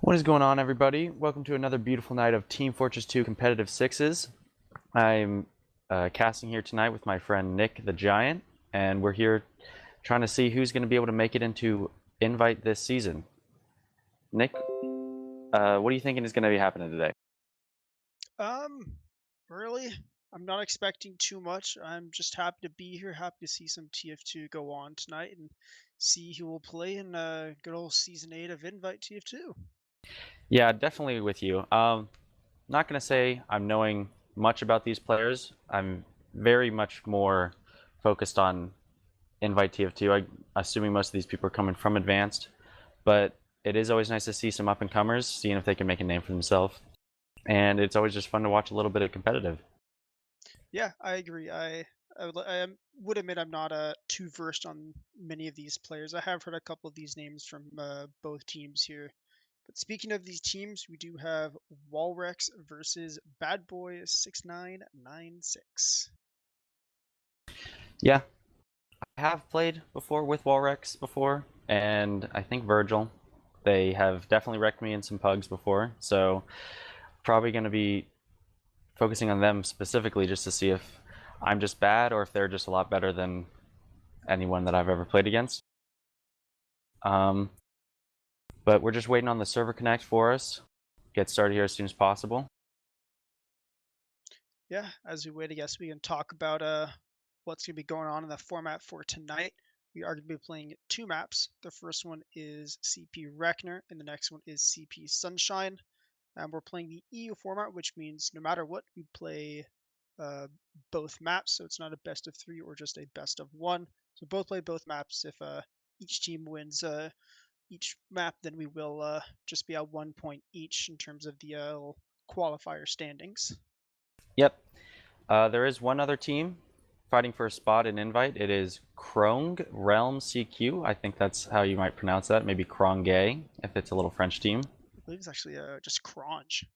What is going on, everybody? Welcome to another beautiful night of Team Fortress 2 Competitive Sixes. I'm casting here tonight with my friend Nick the Giant, and we're here trying to see who's going to be able to make it into Invite this season. Nick, what are you thinking is going to be happening today? Really, I'm not expecting too much. I'm just happy to be here, happy to see some TF2 go on tonight and see who will play in good old Season 8 of Invite TF2. Yeah, definitely with you. Not going to say I'm knowing much about these players. I'm very much more focused on Invite TF2. Assuming most of these people are coming from Advanced, but it is always nice to see some up-and-comers, seeing if they can make a name for themselves. And it's always just fun to watch a little bit of competitive. Yeah, I agree. I would admit I'm not too versed on many of these players. I have heard a couple of these names from both teams here. But speaking of these teams, we do have walrex versus badboy6996. Yeah, I have played before with walrex before, and I think Virgil. They have definitely wrecked me in some pugs before, so probably going to be focusing on them specifically just to see if I'm just bad or if they're just a lot better than anyone that I've ever played against. Um, but we're just waiting on the server connect for us. Get started here as soon as possible. Yeah, as we wait, I guess we can talk about what's going to be going on in the format for tonight. We are going to be playing two maps. The first one is CP Reckner, and the next one is CP Sunshine. And we're playing the EU format, which means no matter what, we play uh, both maps. So it's not a best of three or just a best of one. So both play both maps. If each team wins each map, then we will just be at 1 point each in terms of the qualifier standings. Yep. There is one other team fighting for a spot in Invite. It is Krong Realm CQ. I think that's how you might pronounce that. Maybe Krongay, if it's a little French team. I believe it's actually just Cronge.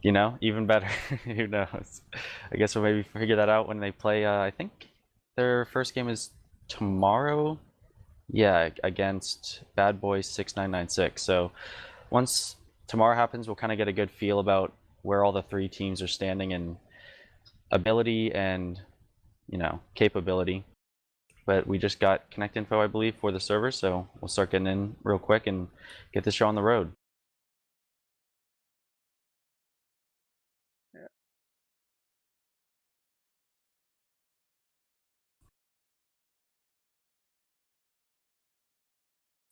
You know, even better. Who knows? I guess we'll maybe figure that out when they play. I think their first game is tomorrow. Yeah, against badboy6996. So once tomorrow happens, we'll kind of get a good feel about where all the three teams are standing in ability and capability. But we just got connect info, I believe, for the server, so we'll start getting in real quick and get this show on the road. Yeah.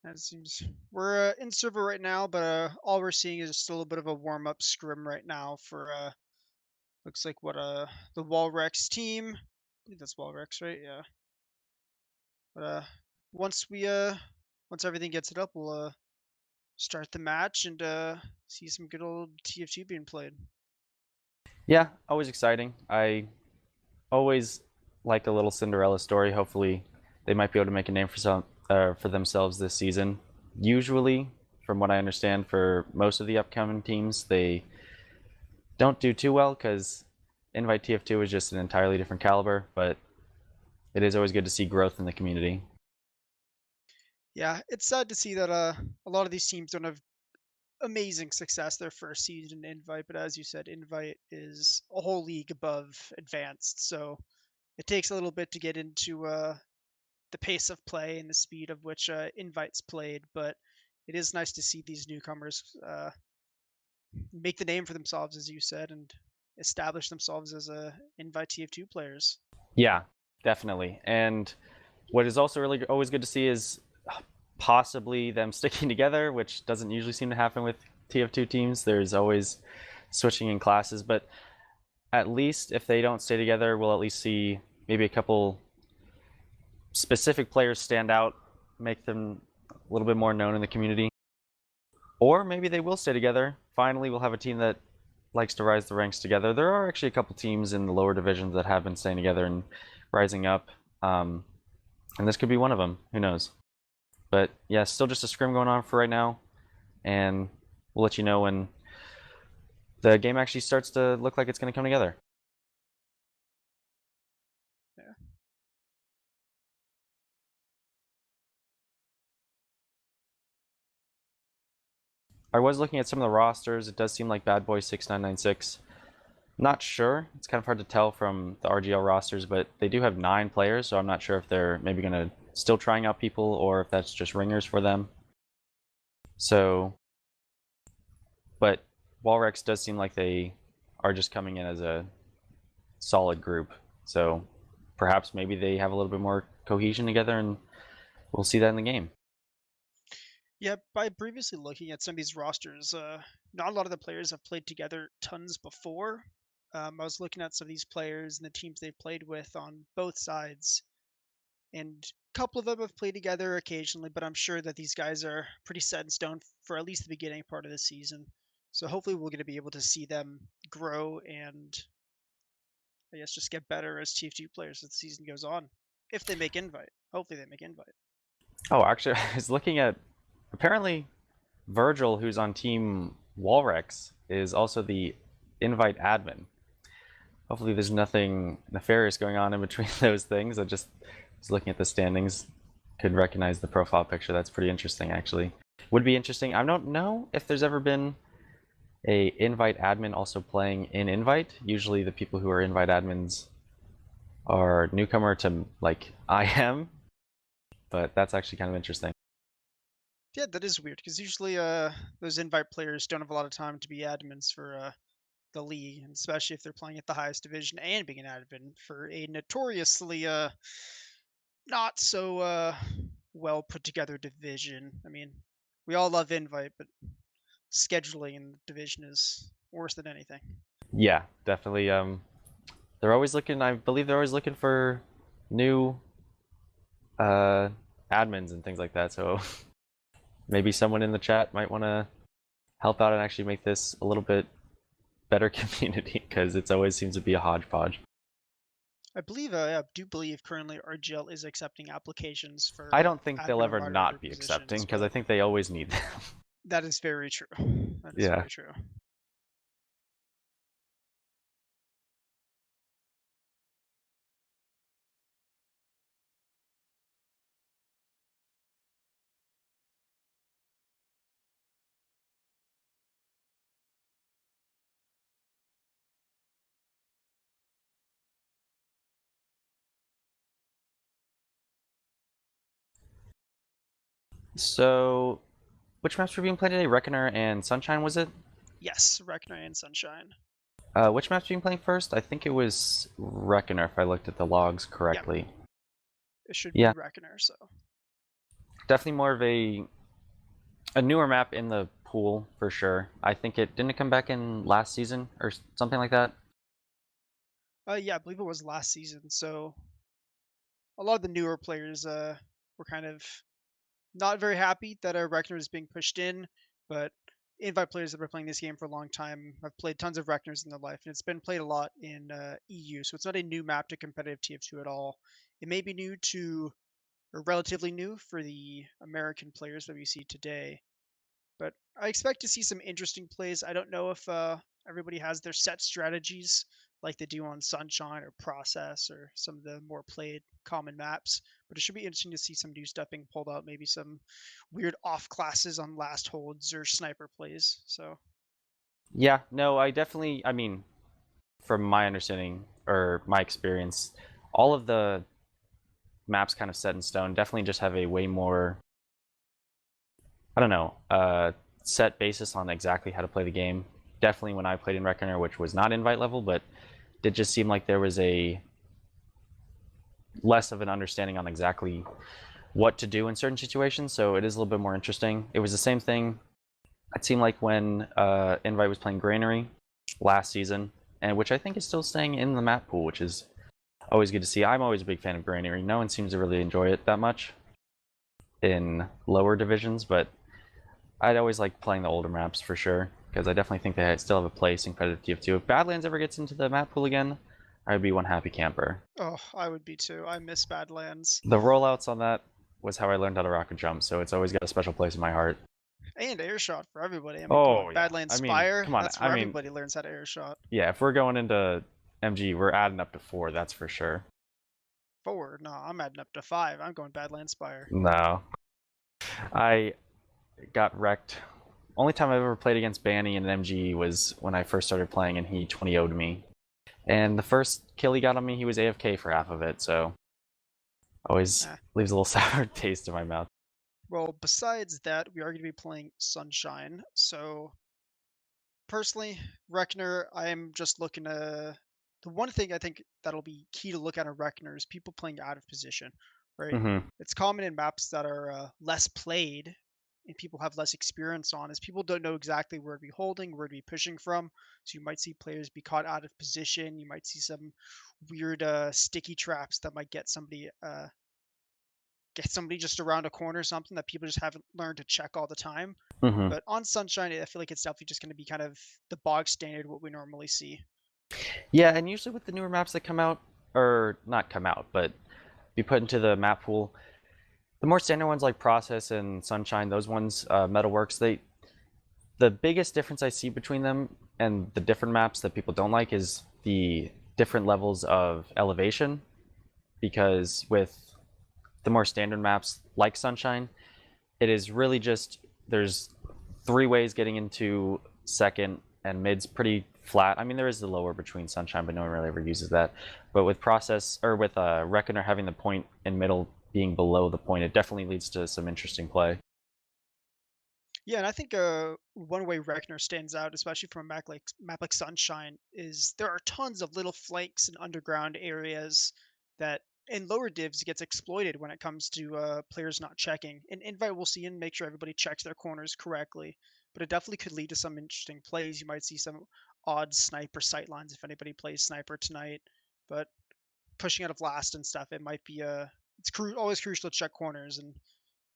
It seems we're in server right now, but all we're seeing is still a bit of a warm up scrim right now for looks like what the walrex team. I think that's walrex, right? Yeah. But once we once everything gets it up, we'll start the match and see some good old TF2 being played. Yeah, always exciting. I always like a little Cinderella story. Hopefully, they might be able to make a name for themselves this season. Usually, from what I understand, for most of the upcoming teams, they don't do too well because Invite TF2 is just an entirely different caliber. But it is always good to see growth in the community. Yeah, it's sad to see that a lot of these teams don't have amazing success their first season in Invite, but as you said, Invite is a whole league above advanced, so it takes a little bit to get into the pace of play and the speed of which Invite's played. But it is nice to see these newcomers make the name for themselves, as you said, and establish themselves as Invite TF2 players. Yeah, definitely. And what is also really always good to see is possibly them sticking together, which doesn't usually seem to happen with TF2 teams. There's always switching in classes, but at least if they don't stay together, we'll at least see maybe a couple specific players stand out, make them a little bit more known in the community. Or maybe they will stay together. Finally, we'll have a team that likes to rise the ranks together. There are actually a couple teams in the lower divisions that have been staying together and rising up. And this could be one of them. Who knows? But yeah, still just a scrim going on for right now. And we'll let you know when the game actually starts to look like it's going to come together. Yeah. I was looking at some of the rosters. It does seem like badboy6996. Not sure. It's kind of hard to tell from the RGL rosters, but they do have 9 players, so I'm not sure if they're maybe going to still trying out people or if that's just ringers for them. So, but walrex does seem like they are just coming in as a solid group. So perhaps maybe they have a little bit more cohesion together, and we'll see that in the game. Yeah, by previously looking at some of these rosters, not a lot of the players have played together tons before. I was looking at some of these players and the teams they've played with on both sides, and a couple of them have played together occasionally, but I'm sure that these guys are pretty set in stone for at least the beginning part of the season. So hopefully we're going to be able to see them grow and I guess just get better as TF2 players as the season goes on. If they make invite. Hopefully they make invite. Oh, actually, I was looking at, apparently Virgil, who's on team walrex, is also the invite admin. Hopefully there's nothing nefarious going on in between those things. I just was looking at the standings, could recognize the profile picture. That's pretty interesting, actually. Would be interesting. I don't know if there's ever been a invite admin also playing in invite. Usually the people who are invite admins are newcomer to like I am, but that's actually kind of interesting. Yeah, that is weird because usually those invite players don't have a lot of time to be admins for the league, and especially if they're playing at the highest division and being an admin for a notoriously not so well put together division. I mean, we all love invite, but scheduling in the division is worse than anything. Yeah, definitely. They're always looking. I believe they're always looking for new admins and things like that. So maybe someone in the chat might want to help out and actually make this a little bit better community, because it always seems to be a hodgepodge. I do believe currently RGL is accepting applications for I don't think they'll admin and ever moderator not be accepting, positions, because I but think they always need them. that is very true. That is Yeah. very true. So, which maps were being played today? Reckoner and Sunshine, was it? Yes, Reckoner and Sunshine. Which maps being played first? I think it was Reckoner, if I looked at the logs correctly. It should Yeah. be Reckoner, so. Definitely more of a newer map in the pool, for sure. I think it didn't come back in last season or something like that. Yeah, I believe it was last season. So a lot of the newer players were kind of not very happy that Reckoner is being pushed in, but invite players that have been playing this game for a long time have played tons of Reckoners in their life, and it's been played a lot in EU. So it's not a new map to competitive TF2 at all. It may be new to, or relatively new for the American players that we see today, but I expect to see some interesting plays. I don't know if everybody has their set strategies like they do on Sunshine or Process or some of the more played common maps, but it should be interesting to see some new stuff being pulled out, maybe some weird off classes on last holds or sniper plays. So Yeah, no, I mean, from my understanding or my experience, all of the maps kind of set in stone definitely just have a way more, I don't know, set basis on exactly how to play the game. Definitely when I played in Reckoner, which was not invite level, but did just seem like there was a less of an understanding on exactly what to do in certain situations, so it is a little bit more interesting. It was the same thing, it seemed like, when Invite was playing Granary last season, and which I think is still staying in the map pool, which is always good to see. I'm always a big fan of Granary. No one seems to really enjoy it that much in lower divisions, but I'd always like playing the older maps for sure, because I definitely think they still have a place in competitive TF2. If Badlands ever gets into the map pool again, I would be one happy camper. oh, I would be too. I miss Badlands. The rollouts on that was how I learned how to rocket jump, so it's always got a special place in my heart. And airshot for everybody. I mean, come Oh on, yeah, Badlands I mean, Spire. come on. That's I where mean, everybody learns how to airshot. yeah, if we're going into MG, we're adding up to 4, that's for sure. 4? No, I'm adding up to 5. I'm going Badlands Spire. No, I got wrecked only time I've ever played against Banny in an MG was when I first started playing, and he 20-0'd me. And the first kill he got on me, he was AFK for half of it, so always Eh. leaves a little sour taste in my mouth. Well, besides that, we are going to be playing Sunshine. So personally, Reckner, I'm just looking to. The one thing I think that'll be key to look at in Reckner is people playing out of position, right? Mm-hmm. It's common in maps that are less played and people have less experience on, is people don't know exactly where to be holding, where to be pushing from. So you might see players be caught out of position. You might see some weird sticky traps that might get somebody just around a corner or something that people just haven't learned to check all the time. Mm-hmm. But on Sunshine, I feel like it's definitely just going to be kind of the bog standard what we normally see. Yeah, and usually with the newer maps that come out, or not come out, but be put into the map pool, the more standard ones like Process and Sunshine, those ones, Metalworks, the biggest difference I see between them and the different maps that people don't like is the different levels of elevation. Because with the more standard maps like Sunshine, it is really just there's three ways getting into second, and mid's pretty flat. I mean, there is the lower between Sunshine, but no one really ever uses that. But with Process, or with Reckoner having the point in middle being below the point, it definitely leads to some interesting play. Yeah, and I think one way Reckner stands out, especially from a map like Sunshine, is there are tons of little flanks and underground areas that in lower divs gets exploited when it comes to players not checking. In Invite, we'll see and make sure everybody checks their corners correctly, but it definitely could lead to some interesting plays. You might see some odd sniper sight lines if anybody plays sniper tonight, but pushing out of last and stuff, it might be always crucial to check corners and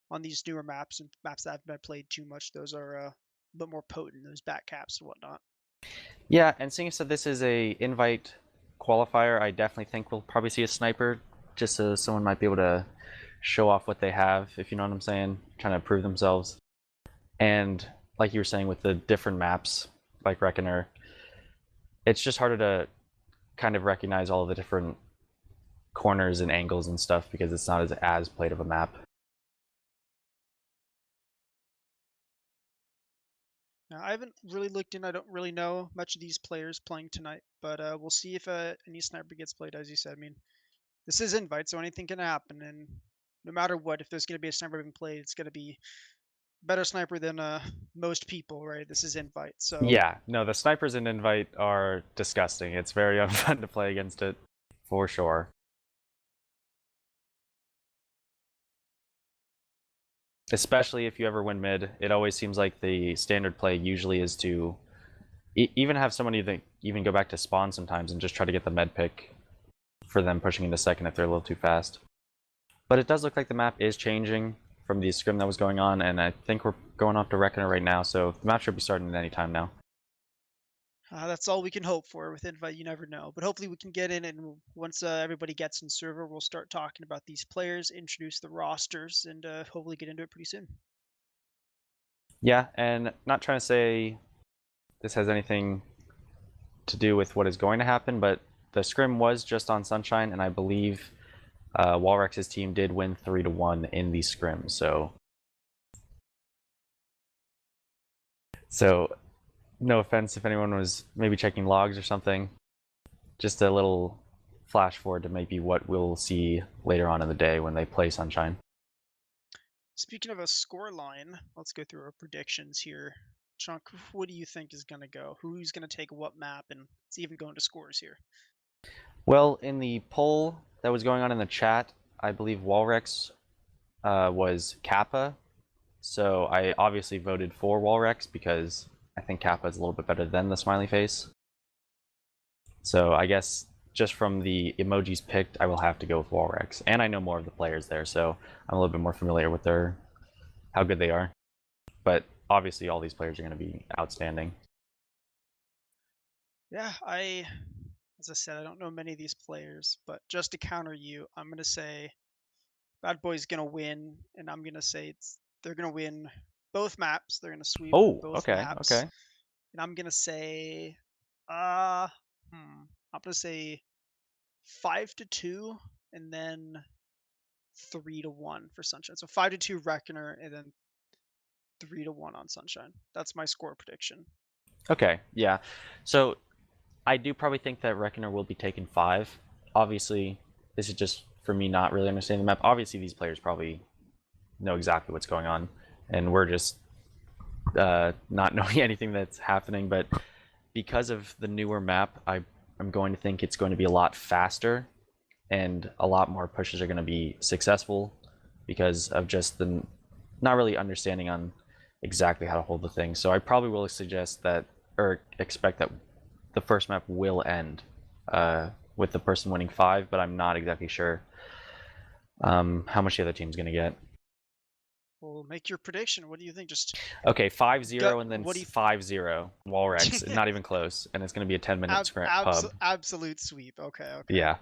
on these newer maps and maps that haven't been played too much, those are a bit more potent, those back caps and whatnot. Yeah, and seeing as that this is a invite qualifier, I definitely think we'll probably see a sniper, just so someone might be able to show off what they have, if you know what I'm saying, trying to prove themselves. And like you were saying with the different maps, like Reckoner, it's just harder to kind of recognize all of the different corners and angles and stuff because it's not as played of a map. Now, I haven't really looked in. I don't really know much of these players playing tonight, but we'll see if any sniper gets played. As you said, I mean, this is invite, so anything can happen. And no matter what, if there's going to be a sniper being played, it's going to be better sniper than most people, right? This is invite, so Yeah, no, the snipers in Invite are disgusting. It's very unfun to play against it, for sure. Especially if you ever win mid, it always seems like the standard play usually is to even have somebody that even go back to spawn sometimes and just try to get the med pick for them pushing into second if they're a little too fast. But it does look like the map is changing from the scrim that was going on, and I think we're going off to Reckoner right now, so the map should be starting at any time now. that's all we can hope for with invite. You never know, but hopefully we can get in, and once everybody gets in server, we'll start talking about these players, introduce the rosters, and hopefully get into it pretty soon. Yeah, and not trying to say this has anything to do with what is going to happen, but the scrim was just on Sunshine, and I believe Walrex's team did win 3-1 in the scrim. So no offense if anyone was maybe checking logs or something. Just a little flash forward to maybe what we'll see later on in the day when they play Sunshine. Speaking of a score line, let's go through our predictions here. Chunk, what do you think is going to go? Who's going to take what map? And let's even go into scores here. Well, in the poll that was going on in the chat, I believe Walrex was Kappa. So I obviously voted for Walrex because I think Kappa is a little bit better than the smiley face. So I guess just from the emojis picked, I will have to go with Walrex. And I know more of the players there, so I'm a little bit more familiar with how good they are. But obviously all these players are going to be outstanding. Yeah, as I said, I don't know many of these players, but just to counter you, I'm going to say Bad Boy's going to win, and I'm going to say they're going to win both maps. They're going to sweep Oh, both okay, maps. okay. And I'm going to say, uh, I'm going to say 5-2, and then 3-1 for Sunshine. So 5-2 Reckoner, and then 3-1 on Sunshine. That's my score prediction. Okay, yeah. So I do probably think that Reckoner will be taking 5. Obviously, this is just for me not really understanding the map. Obviously, these players probably know exactly what's going on, and we're just not knowing anything that's happening. But because of the newer map, I'm going to think it's going to be a lot faster, and a lot more pushes are going to be successful because of just the not really understanding on exactly how to hold the thing. So I probably will suggest that, or expect that the first map will end with the person winning 5, but I'm not exactly sure how much the other team's going to get. Well, make your prediction. What do you think? Just Okay, 5-0 gut. and then What do you? 5-0 walrex. Not even close, and it's going to be a 10-minute pub. Absolute sweep. Okay. Yeah.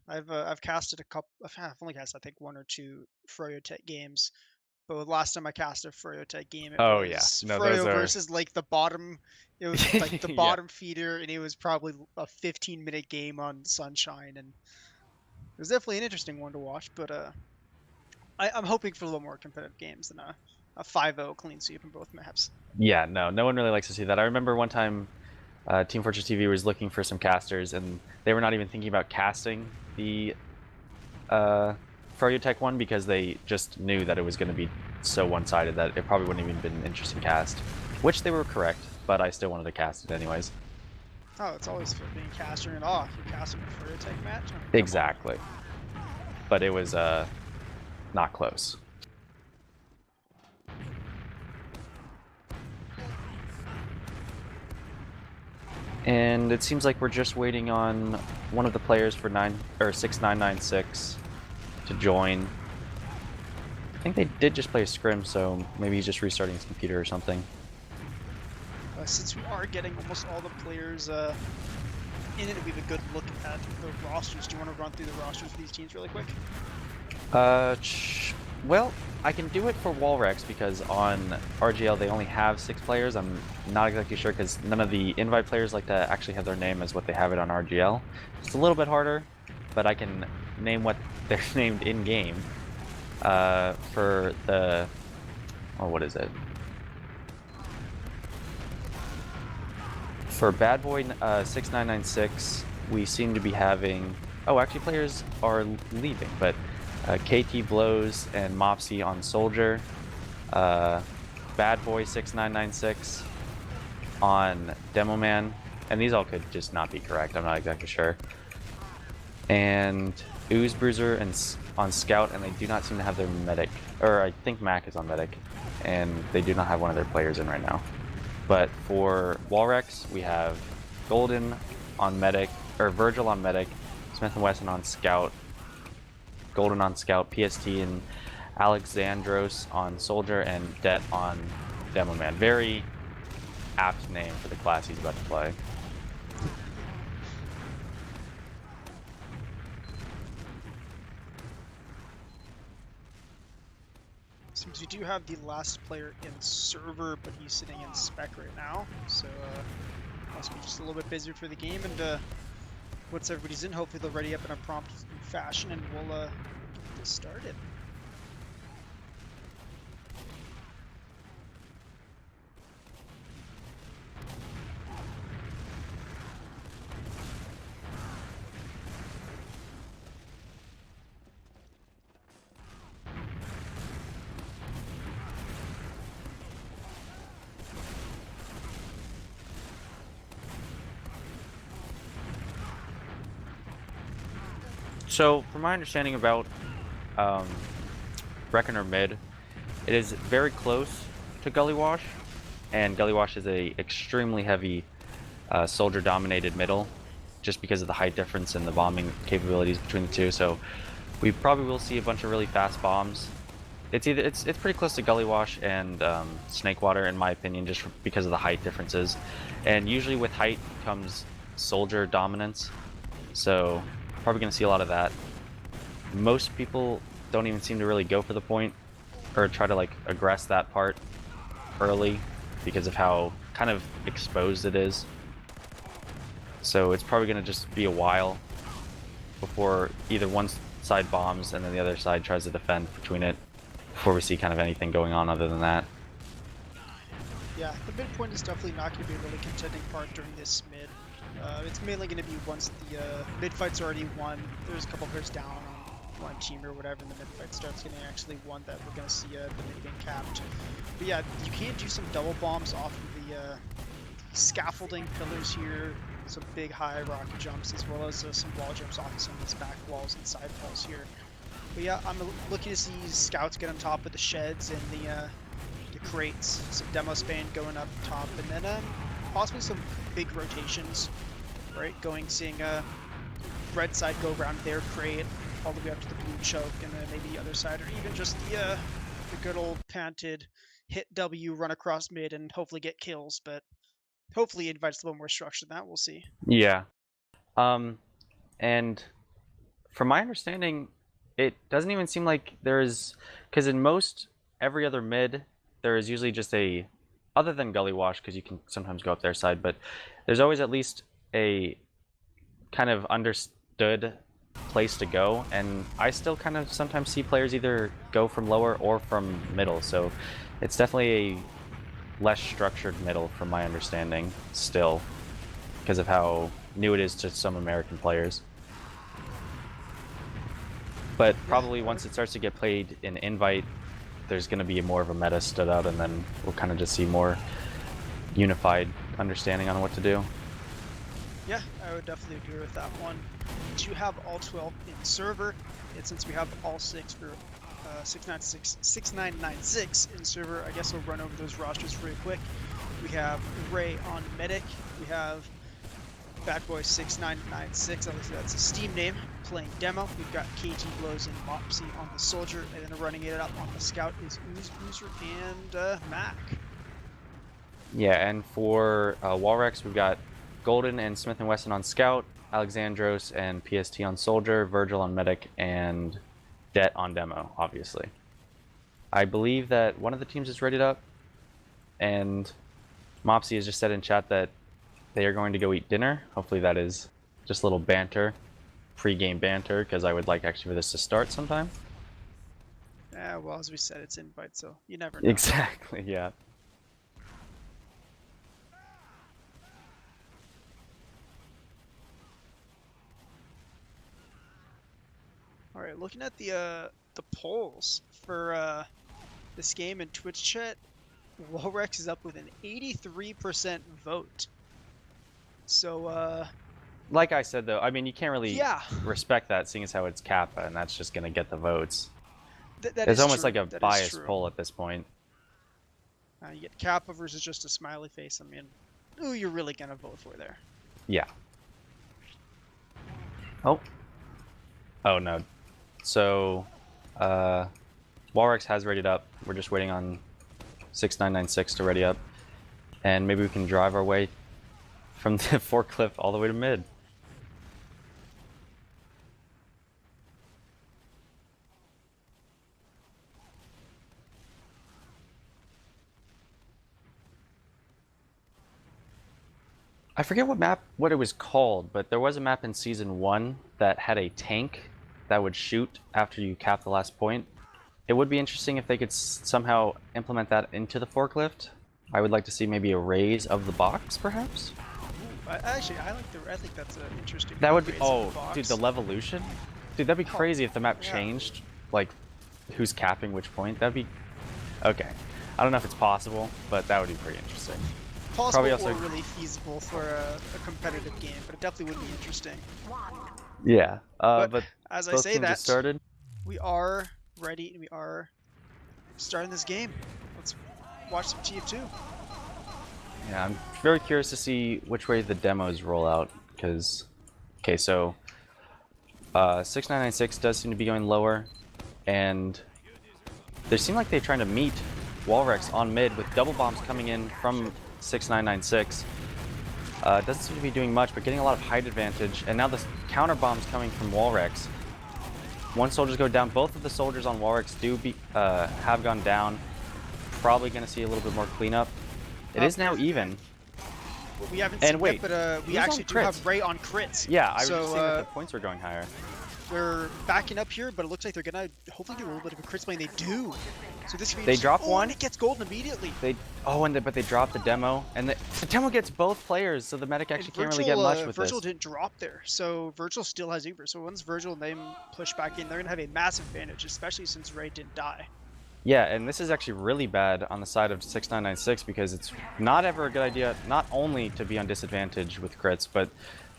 I've casted a couple. I've only cast I think 1 or 2 Froyo Tech games. But last time I cast a Froyo Tech game, it Oh yeah. was No, those Froyo are. versus like the bottom. It was like the Yeah. bottom feeder, and it was probably a 15-minute game on Sunshine, and it was definitely an interesting one to watch. But I'm hoping for a little more competitive games than a 5-0 clean sweep in both maps. Yeah. No one really likes to see that. I remember one time, Team Fortress TV was looking for some casters, and they were not even thinking about casting the Froyo Tech one because they just knew that it was going to be so one-sided that it probably wouldn't even been an interesting cast. Which they were correct, but I still wanted to cast it anyways. Oh, it's always fun being caster and off. You're casting a Froyo Tech match. I mean, Exactly. But it was not close. And it seems like we're just waiting on one of the players for 6996 to join. I think they did just play a scrim, so maybe he's just restarting his computer or something. Since we are getting almost all the players in it, we have a good look at the rosters. Do you want to run through the rosters for these teams really quick? Well, I can do it for walrex because on RGL they only have 6 players. I'm not exactly sure because none of the invite players like to actually have their name as what they have it on RGL. It's a little bit harder, but I can name what they're named in game. For the, what is it? For badboy6996, we seem to be having. Oh, actually, players are leaving, but KT Blows and Mopsy on Soldier, Badboy6996 on Demoman, and these all could just not be correct. I'm not exactly sure. And Ooze Bruiser and on Scout, and they do not seem to have their medic, or I think Mac is on medic, and they do not have one of their players in right now. But for walrex, we have Golden on medic, or Virgil on medic, Smith & Wesson on Scout, Golden on Scout, PST and Alexandros on Soldier, and Det on Demoman. Very apt name for the class he's about to play. Seems we do have the last player in server, but he's sitting in spec right now, so must be just a little bit busier for the game. And once everybody's in, hopefully they'll ready up in a prompt fashion, and we'll get this started. So, from my understanding about Reckoner mid, it is very close to Gully Wash, and Gully Wash is a extremely heavy soldier-dominated middle, just because of the height difference and the bombing capabilities between the two. So, we probably will see a bunch of really fast bombs. It's pretty close to Gully Wash and Snakewater, in my opinion, just because of the height differences. And usually with height comes soldier dominance, so probably going to see a lot of that. Most people don't even seem to really go for the point or try to like aggress that part early because of how kind of exposed it is. So it's probably going to just be a while before either one side bombs and then the other side tries to defend between it. before we see kind of anything going on other than that. Yeah, the midpoint is definitely not going to be a really contending part during this mid. It's mainly going to be once the mid fight's already won, there's a couple players down on one team or whatever, and the mid fight starts getting actually won, that we're going to see the mid getting capped. But yeah, you can do some double bombs off of the scaffolding pillars here, some big high rocket jumps, as well as some wall jumps off of some of these back walls and side walls here. But yeah, I'm looking to see scouts get on top of the sheds and the crates, some demo span going up top, and then possibly some big rotations, right? Seeing red side go around their crate all the way up to the blue choke, and then maybe the other side, or even just the good old panted hit W, run across mid, and hopefully get kills. But hopefully it invites a little more structure than that. We'll see. Yeah. And from my understanding, it doesn't even seem like there's, because in most every other mid, there is usually just a, other than Gully Wash, because you can sometimes go up their side, but there's always at least a kind of understood place to go, and I still kind of sometimes see players either go from lower or from middle, so it's definitely a less structured middle from my understanding still, because of how new it is to some American players. But probably once it starts to get played in Invite, there's going to be more of a meta stood out, and then we'll kind of just see more unified understanding on what to do. Yeah, I would definitely agree with that one. To have all 12 in server, and since we have all 6 for 6996 in server, I guess we'll run over those rosters really quick. We have Ray on Medic, we have badboy6996, obviously that's a Steam name, playing demo. We've got KT Blows and Mopsy on the soldier, and then running it up on the scout is Oozer and Mac. Yeah, and for walrex, we've got Golden and Smith & Wesson on scout, Alexandros and PST on soldier, Virgil on medic, and Det on demo, obviously. I believe that one of the teams is readied up, and Mopsy has just said in chat that they are going to go eat dinner. Hopefully that is just a little banter, pre-game banter, because I would like actually for this to start sometime. Yeah, well, as we said, it's Invite, so you never know. Exactly, yeah. All right, looking at the polls for this game in Twitch chat, walrex is up with an 83% vote. So, like I said, though, I mean, you can't really yeah, respect that, seeing as how it's Kappa, and that's just going to get the votes. that It's is almost true. like a That biased poll at this point. You get Kappa versus just a smiley face. I mean, who you're really going to vote for there? Yeah. Oh. Oh, no. So, walrex has readied up. We're just waiting on 6996 to ready up. And maybe we can drive our way from the forklift all the way to mid. I forget what it was called, but there was a map in Season 1 that had a tank that would shoot after you cap the last point. It would be interesting if they could somehow implement that into the forklift. I would like to see maybe a raise of the box, perhaps? Ooh, I think that's an interesting. That would be, raise oh, of the box. dude, the Levolution? Dude, that'd be crazy if the map changed, like, who's capping which point. That'd be, okay. I don't know if it's possible, but that would be pretty interesting. Possible or really feasible for a competitive game, but it definitely would be interesting. Yeah, but as I say that, started. We are ready, and we are starting this game. Let's watch some TF2. Yeah, I'm very curious to see which way the demos roll out, because, okay, so 6996 does seem to be going lower, and they seem like they're trying to meet walrex on mid with double bombs coming in from 6996. Doesn't seem to be doing much, but getting a lot of height advantage, and now the counter bombs coming from walrex. One soldier's go down. Both of the soldiers on walrex have gone down. Probably going to see a little bit more cleanup. It is now even. We haven't seen wait, it, but we actually do have Ray on crits. Yeah, I was just saying that the points were going higher. They're backing up here, but it looks like they're gonna hopefully do a little bit of a crit spray, and they do. So this could be They drop one. and it gets golden immediately. But they drop the demo, and the demo gets both players, so the medic actually can't really get much with Virgil this. didn't drop there, so Virgil still has Uber. So once Virgil and them push back in, they're gonna have a massive advantage, especially since Ray didn't die. Yeah, and this is actually really bad on the side of 6996 because it's not ever a good idea not only to be on disadvantage with crits, but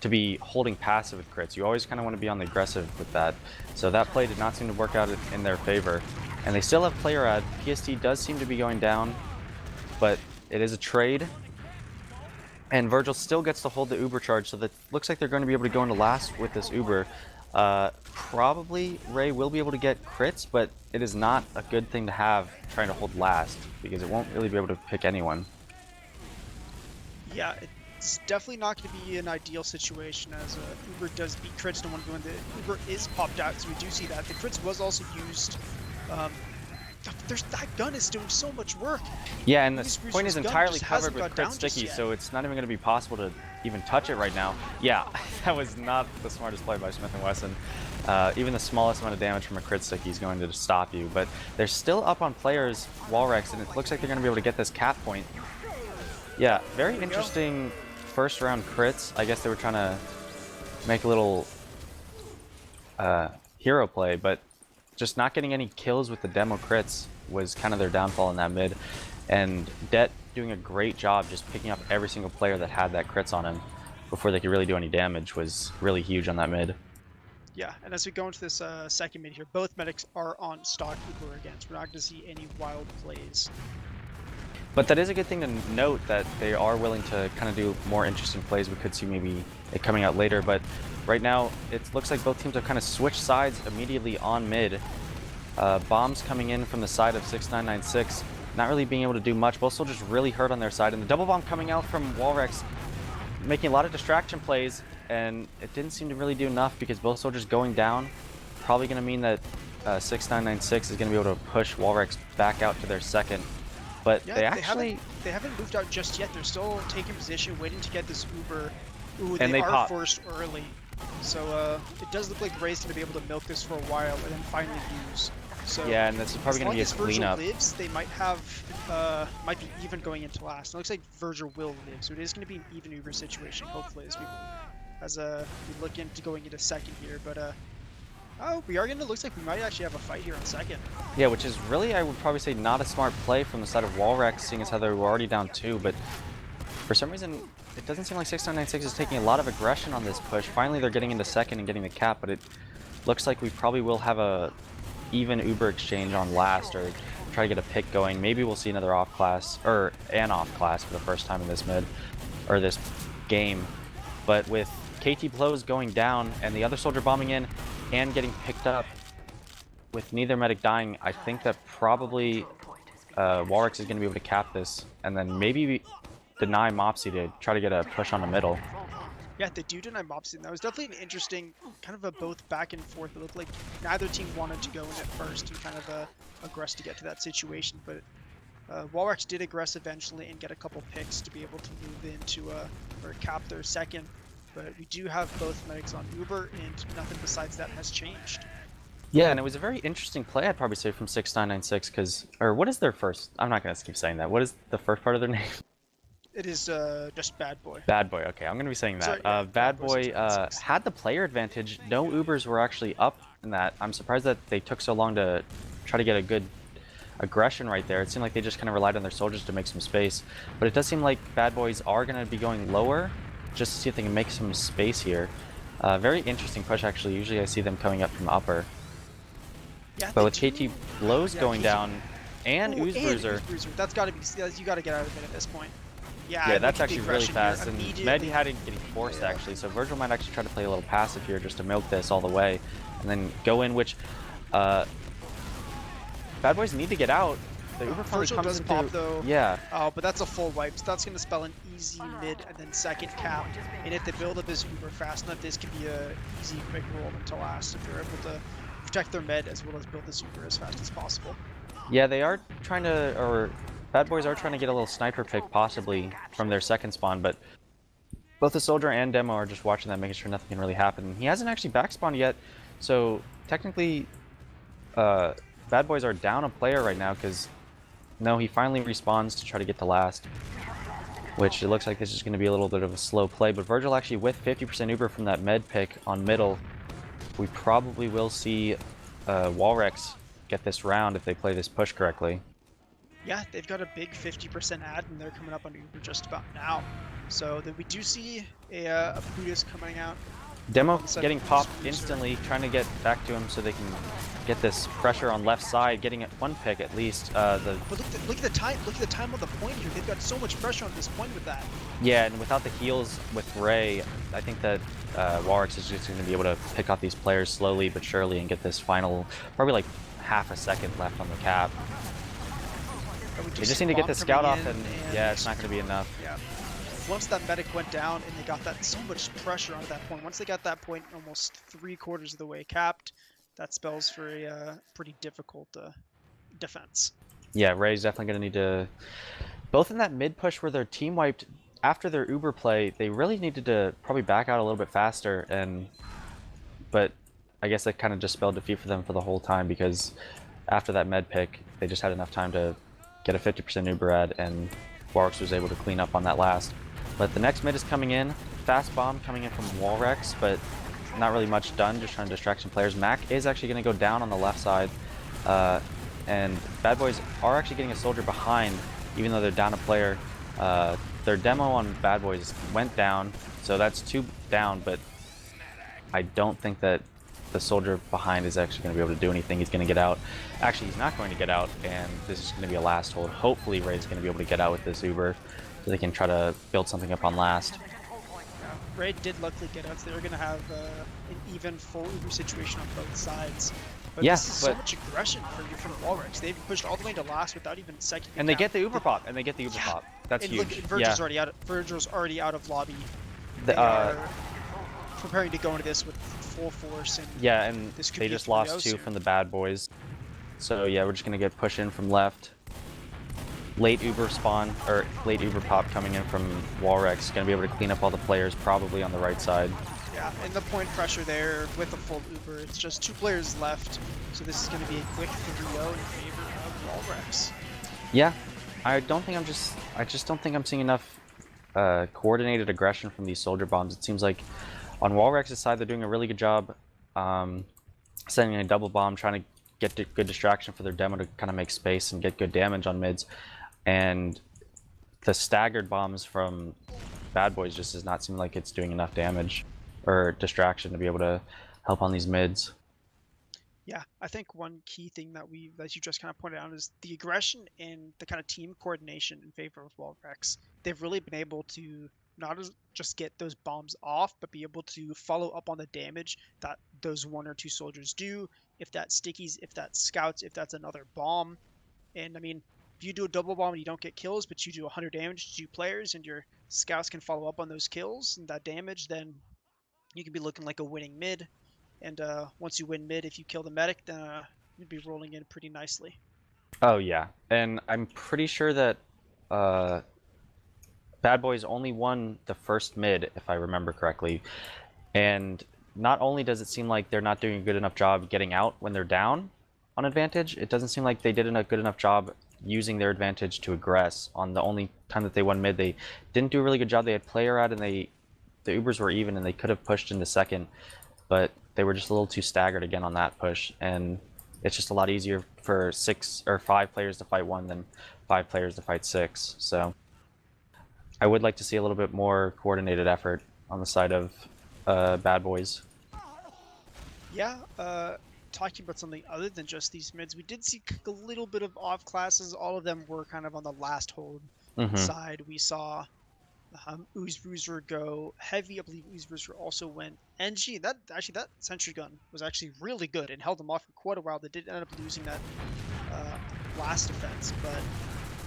to be holding passive with crits. You always kind of want to be on the aggressive with that. So that play did not seem to work out in their favor. And they still have player ad. PST does seem to be going down, but it is a trade. And Virgil still gets to hold the Uber charge, so that looks like they're going to be able to go into last with this Uber. Probably Ray will be able to get crits, but it is not a good thing to have trying to hold last because it won't really be able to pick anyone. Yeah, it's definitely not going to be an ideal situation as Uber does beat crits to one when the Uber is popped out, so we do see that. The crits was also used. That gun is doing so much work. Yeah, and this point is entirely covered with crit sticky, so it's not even going to be possible to even touch it right now. Yeah, that was not the smartest play by Smith & Wesson. Even the smallest amount of damage from a crit sticky is going to stop you, but they're still up on players, walrex, and it looks like they're going to be able to get this cap point. Yeah, very interesting first round crits. I guess they were trying to make a little hero play, but just not getting any kills with the demo crits was kind of their downfall in that mid. And Det doing a great job just picking up every single player that had that crits on him before they could really do any damage was really huge on that mid. Yeah, and as we go into this second mid here, both medics are on stock Uber again, so we're not going to see any wild plays. But that is a good thing to note, that they are willing to kind of do more interesting plays. We could see maybe it coming out later, but right now it looks like both teams have kind of switched sides immediately on mid. Bombs coming in from the side of 6996, not really being able to do much. Both soldiers really hurt on their side, and the double bomb coming out from walrex, making a lot of distraction plays, and it didn't seem to really do enough because both soldiers going down. Probably going to mean that 6996 is going to be able to push walrex back out to their second. But yeah, they haven't moved out just yet. They're still taking position, waiting to get this Uber. Ooh, and they are forced early. So it does look like Ray's going to be able to milk this for a while and then finally use. So yeah, and this is probably going to be a cleanup. Lives, they might have might be even going into last. It looks like Virgil will live, so it is going to be an even Uber situation. Hopefully, as we look into going into second here, but oh, we are going to. Looks like we might actually have a fight here on second. Yeah, which is really, I would probably say, not a smart play from the side of walrex, seeing as how they were already down 2. But for some reason, it doesn't seem like 6996 is taking a lot of aggression on this push. Finally, they're getting into second and getting the cap, but it looks like we probably will have a even Uber exchange on last, or try to get a pick going. Maybe we'll see another off class, or an off class for the first time in this mid, or this game. But with KT blows going down and the other soldier bombing in and getting picked up with neither medic dying, I think that probably walrex is going to be able to cap this and then maybe deny Mopsy to try to get a push on the middle. Yeah, they do deny Mopsy, and that was definitely an interesting kind of a both back and forth. It looked like neither team wanted to go in at first and kind of aggress to get to that situation, but walrex did aggress eventually and get a couple picks to be able to move into or cap their second. But we do have both medics on Uber, and nothing besides that has changed. Yeah, and it was a very interesting play, I'd probably say, from 6996, because, or what is their first, I'm not going to keep saying that. What is the first part of their name? It is just Bad Boy. Bad Boy, okay, I'm going to be saying that. Sorry, yeah, Bad Boy had the player advantage. No Ubers were actually up in that. I'm surprised that they took so long to try to get a good aggression right there. It seemed like they just kind of relied on their soldiers to make some space. But it does seem like Bad Boys are going to be going lower, just to see if they can make some space here. Very interesting push, actually. Usually I see them coming up from upper. Yeah, but with KT blows going down and Ooze Bruiser. That's got to be, you got to get out of it at this point. Yeah, that's actually really fast. And Med had it getting forced, actually. So Virgil might actually try to play a little passive here just to milk this all the way. And then go in, which Bad Boys need to get out. The Uber finally comes does into, pop though. Yeah. Oh, but that's a full wipe. So that's going to spell an easy mid and then second cap. And if the build-up is Uber fast enough, this could be a easy quick roll into last if they're able to protect their med as well as build this Uber as fast as possible. Yeah, they are trying to, or Bad Boys are trying to get a little sniper pick possibly from their second spawn, but both the soldier and demo are just watching that, making sure nothing can really happen. He hasn't actually backspawned yet, So technically, Bad Boys are down a player right now because no, he finally respawns to try to get to last, which it looks like this is going to be a little bit of a slow play. But Virgil actually with 50% Uber from that med pick on middle, we probably will see walrex get this round if they play this push correctly. Yeah, they've got a big 50% ad, and they're coming up on Uber just about now. So then we do see a Buddhist coming out. Demo getting popped instantly, trying to get back to him so they can get this pressure on left side, getting it one pick at least. But look at the time. Look at the time on the point here. They've got so much pressure on this point with that. Yeah, and without the heals with Ray, I think that walrex is just going to be able to pick off these players slowly but surely and get this final, probably like half a second left on the cap. They just need to get the scout off, and yeah, it's not going to be enough. Yeah. Once that medic went down and they got that so much pressure onto that point, once they got that point almost 3/4 of the way capped, that spells for a pretty difficult defense. Yeah, Ray's definitely going to need to... Both in that mid push where their team wiped after their Uber play, they really needed to probably back out a little bit faster, but I guess that kind of just spelled defeat for them for the whole time because after that med pick, they just had enough time to get a 50% Uber ad, and walrex was able to clean up on that last. But the next mid is coming in. Fast bomb coming in from walrex, but not really much done, just trying to distract some players. Mac is actually going to go down on the left side, and Bad Boys are actually getting a soldier behind, even though they're down a player. Their demo on Bad Boys went down, so that's 2 down, but I don't think that the soldier behind is actually going to be able to do anything. He's going to get out. Actually, he's not going to get out, and this is going to be a last hold. Hopefully, Ray's going to be able to get out with this Uber, so they can try to build something up on last. Ray did luckily get out, so they're going to have an even full Uber situation on both sides. But yeah, this is so much aggression from walrex. They've pushed all the way to last without even second. And they get the Uber pop, Yeah. That's and huge. Look, Virgil's already out of lobby. They The, are preparing to go into this with full force. And yeah, and this could they be just lost 2 soon. from the Bad Boys. So yeah, we're just going to get pushed in from left. Late Uber spawn, or late Uber pop coming in from walrex. Going to be able to clean up all the players probably on the right side. Yeah, and the point pressure there with a full Uber. It's just 2 players left, so this is going to be a quick 3-0 in favor of walrex. Yeah, I just don't think I'm seeing enough coordinated aggression from these soldier bombs. It seems like on walrex's side they're doing a really good job sending a double bomb, trying to get good distraction for their demo to kind of make space and get good damage on mids, and the staggered bombs from Bad Boys just does not seem like it's doing enough damage or distraction to be able to help on these mids. Yeah, I think one key thing that you just kind of pointed out is the aggression and the kind of team coordination in favor of walrex. They've really been able to not just get those bombs off, but be able to follow up on the damage that those 1 or 2 soldiers do. If that's stickies, if that's scouts, if that's another bomb. And I mean, if you do a double bomb and you don't get kills, but you do 100 damage to 2 players and your scouts can follow up on those kills and that damage, then you can be looking like a winning mid. And once you win mid, if you kill the medic, then you'd be rolling in pretty nicely. Oh yeah, and I'm pretty sure that Bad Boys only won the first mid, if I remember correctly. And not only does it seem like they're not doing a good enough job getting out when they're down on advantage, it doesn't seem like they did a good enough job using their advantage to aggress. On the only time that they won mid, they didn't do a really good job. They had player ad, and the Ubers were even, and they could have pushed into second, but they were just a little too staggered again on that push, and it's just a lot easier for 6 or 5 players to fight 1 than 5 players to fight 6. So I would like to see a little bit more coordinated effort on the side of Bad Boys. Yeah, talking about something other than just these mids, we did see a little bit of off classes. All of them were kind of on the last hold side. We saw Oozebruiser go heavy. I believe Oozebruiser also went NG. That sentry gun was actually really good and held them off for quite a while. They did end up losing that last defense, but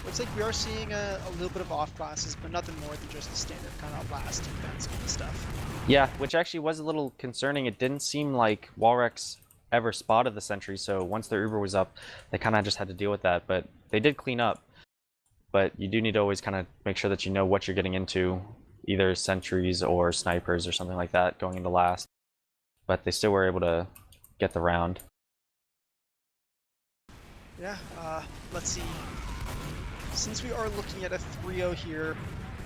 looks like we are seeing a little bit of off classes, but nothing more than just the standard kind of last defense kind of stuff. Yeah, which actually was a little concerning. It didn't seem like walrex ever spotted the sentry, so once their Uber was up, they kind of just had to deal with that, but they did clean up. But you do need to always kind of make sure that you know what you're getting into, either sentries or snipers or something like that going into last. But they still were able to get the round. Yeah, let's see. Since we are looking at a 3-0 here,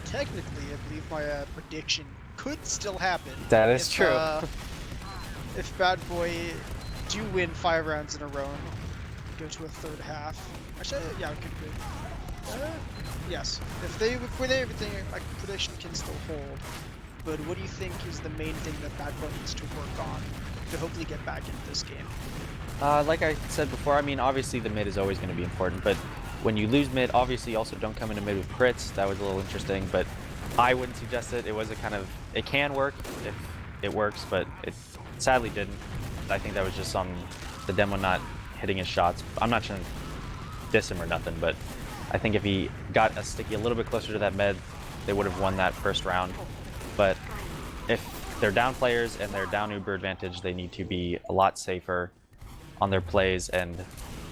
technically, I believe my prediction could still happen. That is true. If Bad Boy do win 5 rounds in a row and go to a third half, actually, yeah, it could be. Yes, if they win everything, my prediction can still hold. But what do you think is the main thing that Bad Boy needs to work on to hopefully get back into this game? Like I said before, I mean, obviously the mid is always going to be important, but when you lose mid, obviously you also don't come into mid with crits. That was a little interesting, but I wouldn't suggest it. It was a kind of, it can work if it works, but it sadly didn't. I think that was just on the demo not hitting his shots. I'm not trying to diss him or nothing, but I think if he got a sticky a little bit closer to that mid, they would have won that first round. But if they're down players and they're down Uber advantage, they need to be a lot safer on their plays and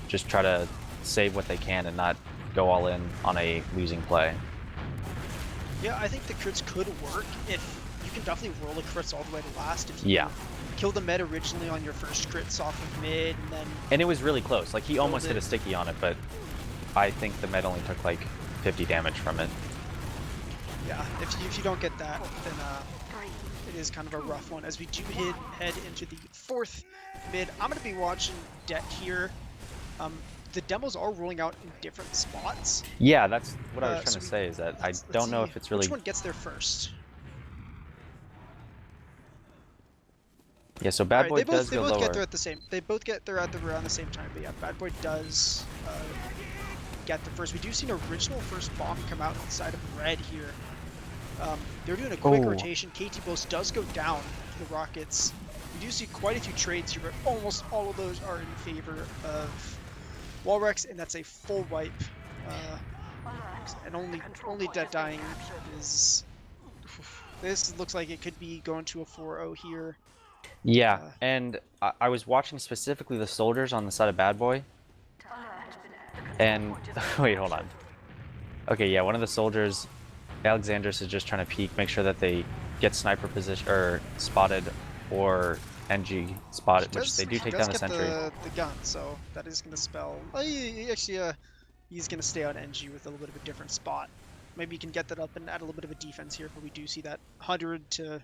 just try to save what they can and not go all in on a losing play. Yeah, I think the crits could work if you can definitely roll the crits all the way to last. If you kill the med originally on your first crits off of mid and then... And it was really close. Like, he almost hit a sticky on it, but I think the med only took like 50 damage from it. Yeah, if you don't get that, then it is kind of a rough one. As we do head into the 4th mid, I'm going to be watching Det here. The demos are rolling out in different spots. Yeah, that's what I was trying to say, is that I don't know if it's really... Which one gets there first? Yeah, so Bad Boy does go lower. They both get there at the same... They both get there around the same time, but yeah, Bad Boy does get the first. We do see an original first bomb come out inside of red here. They're doing a quick rotation. KT Bose does go down to the Rockets. We do see quite a few trades here, but almost all of those are in favor of walrex, and that's a full wipe. And only Det dying is... This looks like it could be going to a 4-0 here. Yeah, and I was watching specifically the soldiers on the side of Bad Boy. And... Wait, hold on. Okay, yeah, one of the soldiers... Alexandros is just trying to peek, make sure that they get sniper position or spotted, or NG spotted, which they do take down the sentry. The gun, so that is going to spell. Actually, he's going to stay on NG with a little bit of a different spot. Maybe he can get that up and add a little bit of a defense here, but we do see that 100 to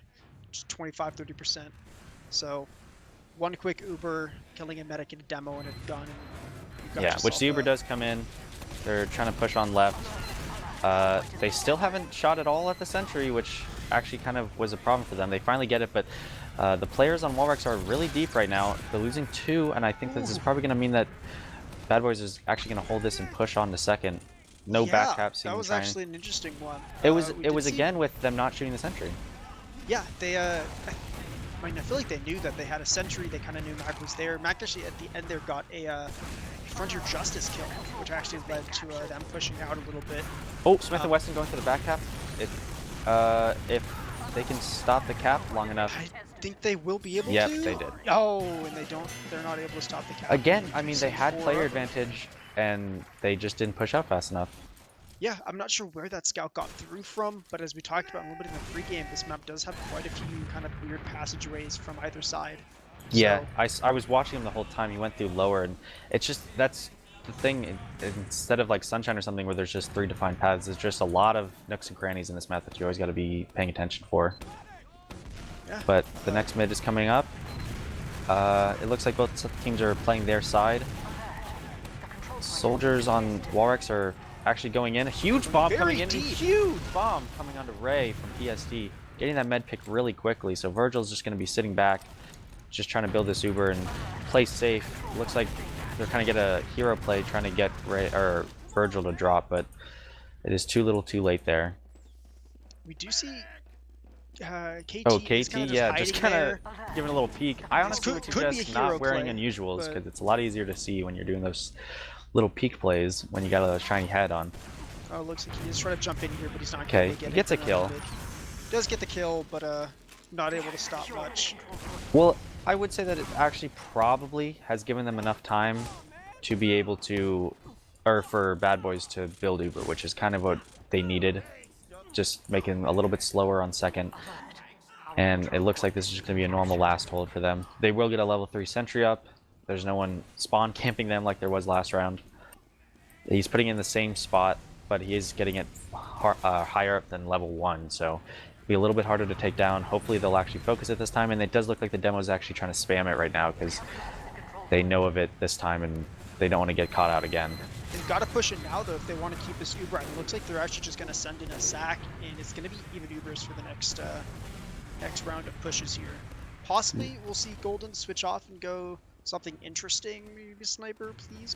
25-30%. So one quick Uber, killing a medic in a demo and a gun. And yeah, which the Uber does come in. They're trying to push on left. They still haven't shot at all at the sentry, which actually kind of was a problem for them. They finally get it, but the players on walrex are really deep right now. They're losing 2, and I think this is probably going to mean that Bad Boys is actually going to hold this and push on to second. No back cap scene. That was actually an interesting one. It was again with them not shooting the sentry. Yeah, they I feel like they knew that they had a sentry. They kind of knew Mac was there. Mac actually at the end there got a Frontier Justice kill, which actually led to them pushing out a little bit. Oh, Smith and Wesson going for the back cap. If they can stop the cap long enough. I think they will be able to. Yep, they did. Oh, and they're not able to stop the cap. Again, I mean, they had player advantage, and they just didn't push out fast enough. Yeah, I'm not sure where that scout got through from, but as we talked about a little bit in the pregame, this map does have quite a few kind of weird passageways from either side. Yeah, so, I was watching him the whole time. He went through lower, and it's just, that's the thing. Instead of like Sunshine or something where there's just 3 defined paths, there's just a lot of nooks and crannies in this map that you always got to be paying attention for. Yeah. But the next mid is coming up. It looks like both teams are playing their side. Soldiers on walrex are actually going in. A huge bomb coming in. A huge bomb coming onto Ray from PSD. Getting that med pick really quickly. So Virgil's just going to be sitting back, just trying to build this Uber and play safe. Looks like they're kind of get a hero play trying to get Ray or Virgil to drop, but it is too little too late there. We do see KT. Oh, KT, yeah, just kind of giving a little peek. I honestly would suggest not wearing play, unusuals because it's a lot easier to see when you're doing those little peek plays when you got a shiny head on. Oh, looks like he is trying to jump in here, but he's not going to get it. He gets a kill. He does get the kill, but not able to stop much. Well, I would say that it actually probably has given them enough time to be able to, or for Bad Boys to build Uber, which is kind of what they needed. Just making a little bit slower on second. And it looks like this is just going to be a normal last hold for them. They will get a level 3 sentry up. There's no one spawn camping them like there was last round. He's putting in the same spot, but he is getting it higher up than level 1, so it'll be a little bit harder to take down. Hopefully they'll actually focus it this time, and it does look like the demo is actually trying to spam it right now because they know of it this time and they don't want to get caught out again. They've got to push it now, though, if they want to keep this Uber. And it looks like they're actually just going to send in a sack, and it's going to be even Ubers for the next round of pushes here. Possibly we'll see Golden switch off and go something interesting. Maybe sniper, please.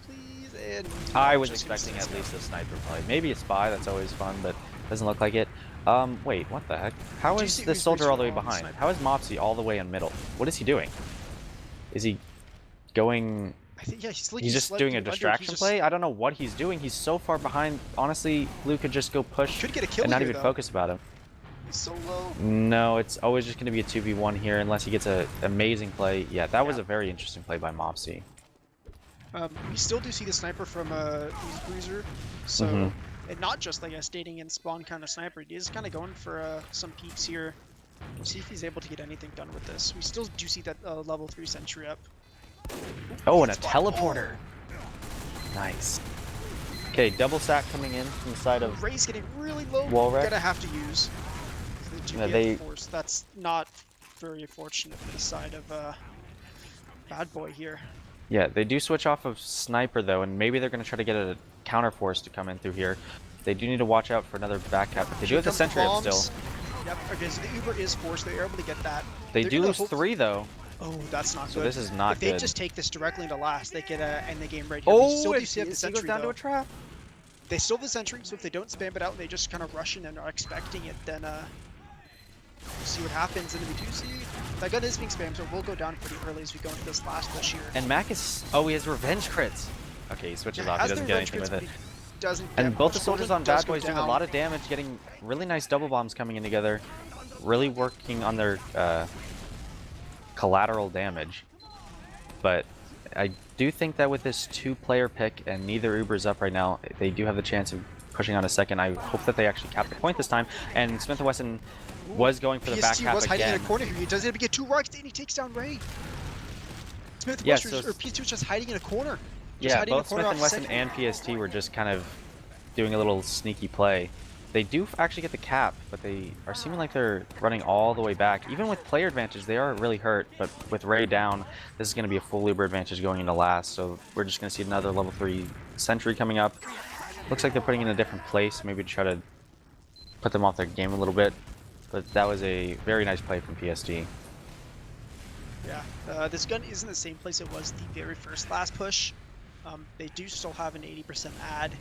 And I was expecting at least a sniper play. Maybe a spy, that's always fun, but doesn't look like it. Wait, what the heck? How is this soldier all the way behind? How is Mopsy all the way in middle? What is he doing? Is he going... I think, yeah, he's just doing a distraction play? I don't know what he's doing. He's so far behind. Honestly, Blue could just go push could get a kill and not here, even though. focus about him. He's so low. No, it's always just going to be a 2v1 here unless he gets an amazing play. Yeah, that was a very interesting play by Mopsy. We still do see the sniper from Bruiser, so and not just like a staying in spawn kind of sniper. He's kind of going for some peeks here. We'll see if he's able to get anything done with this. We still do see that level 3 sentry up. Oh, and a teleporter. Nice. Okay, double sack coming in from the side of Ray's getting really low. walrex. Gonna have to use the GPS force. That's not very fortunate for the side of Bad Boy here. Yeah, they do switch off of sniper though, and maybe they're gonna try to get a counter force to come in through here. They do need to watch out for another back cap, but they do have the sentry up still. Yep. Okay, so the Uber is forced. They're able to get that. They do lose 3 though. Oh, that's not good. So this is not good. If they just take this directly into last, they could end the game right here. Oh, they still do he have the sentry, goes down though. to a trap. They still have the sentry, so if they don't spam it out and they just kind of rush in and are expecting it, then we'll see what happens. And we do see that gun is being spammed, so we'll go down pretty early as we go into this last push here. And Mac is... Oh, he has revenge crits. Okay, he switches off. He doesn't get anything with it. And both the soldiers on Bad Boys doing a lot of damage, getting really nice double bombs coming in together. Really working on their collateral damage. But I do think that with this 2-player pick and neither Uber's up right now, they do have the chance of pushing on a second. I hope that they actually cap the point this time. And Smith & Wesson was going for the back cap was hiding again. in a corner here. He doesn't get 2 rocks and he takes down Ray. Smith & Yeah, Wesson, or PS2 was just hiding in a corner. Yeah, both Smith & Wesson and PST were just kind of doing a little sneaky play. They do actually get the cap, but they are seeming like they're running all the way back. Even with player advantage, they are really hurt, but with Ray down, this is going to be a full Uber advantage going into last, so we're just going to see another level 3 sentry coming up. Looks like they're putting in a different place, maybe to try to put them off their game a little bit, but that was a very nice play from PST. Yeah, this gun isn't the same place it was the very first last push. They do still have an 80% ad.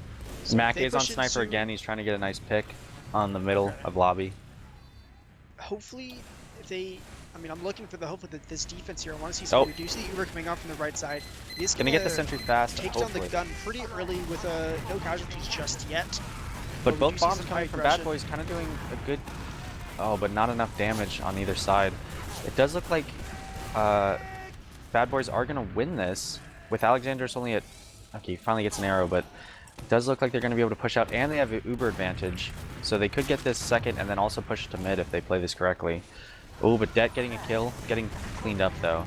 So Mac is on sniper again. He's trying to get a nice pick on the middle of lobby. Hopefully, if they... I mean, I'm looking for the hope with this defense here. I want to see some reduce the Uber coming out from the right side. He's gonna get the sentry fast. Takes down the gun pretty early with no casualties just yet. But both bombs coming from Bad Boys kind of doing a good... Oh, but not enough damage on either side. It does look like Bad Boys are going to win this. With Alexander's only at... Okay, he finally gets an arrow, but it does look like they're going to be able to push out, and they have an Uber advantage. So they could get this second and then also push it to mid if they play this correctly. Oh, but Det getting a kill, getting cleaned up though.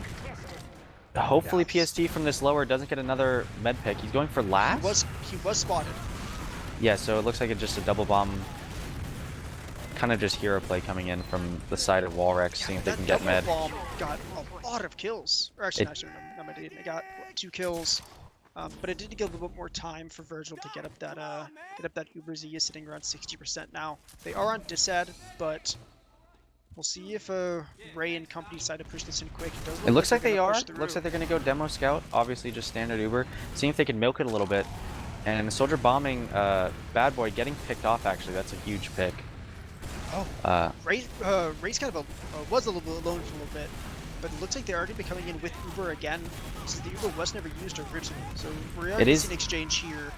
Hopefully PST from this lower doesn't get another med pick. He's going for last? He was spotted. Yeah, so it looks like it's just a double bomb. Kind of just hero play coming in from the side of walrex, seeing if they can get med. Bomb got a lot of kills. Or actually, no, it didn't. It got 2 kills. But it did give a little bit more time for Virgil to get up that Uber Z. Is sitting around 60% now. They are on disad, but we'll see if Ray and company decide to push this in quick. It looks like they are. Looks like they're going to go demo scout. Obviously, just standard Uber. Seeing if they can milk it a little bit. And soldier bombing Bad Boy getting picked off. Actually, that's a huge pick. Oh, Ray's kind of was a little bit alone for a little bit, but it looks like they're already be coming in with Uber again, since the Uber was never used originally. So we're going to see an exchange here,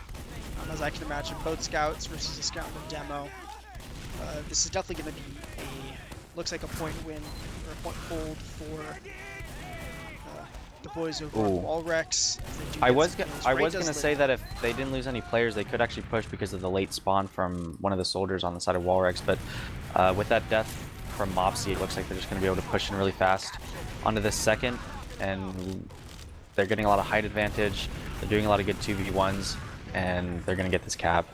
as I can imagine, both scouts versus a scout in the demo. This is definitely going to be looks like a point win, or a point hold for the boys over walrex. I was gonna say that if they didn't lose any players, they could actually push because of the late spawn from one of the soldiers on the side of walrex. But with that death from Mopsy, it looks like they're just going to be able to push in really fast onto this second, and they're getting a lot of height advantage. They're doing a lot of good 2v1s, and they're going to get this cap.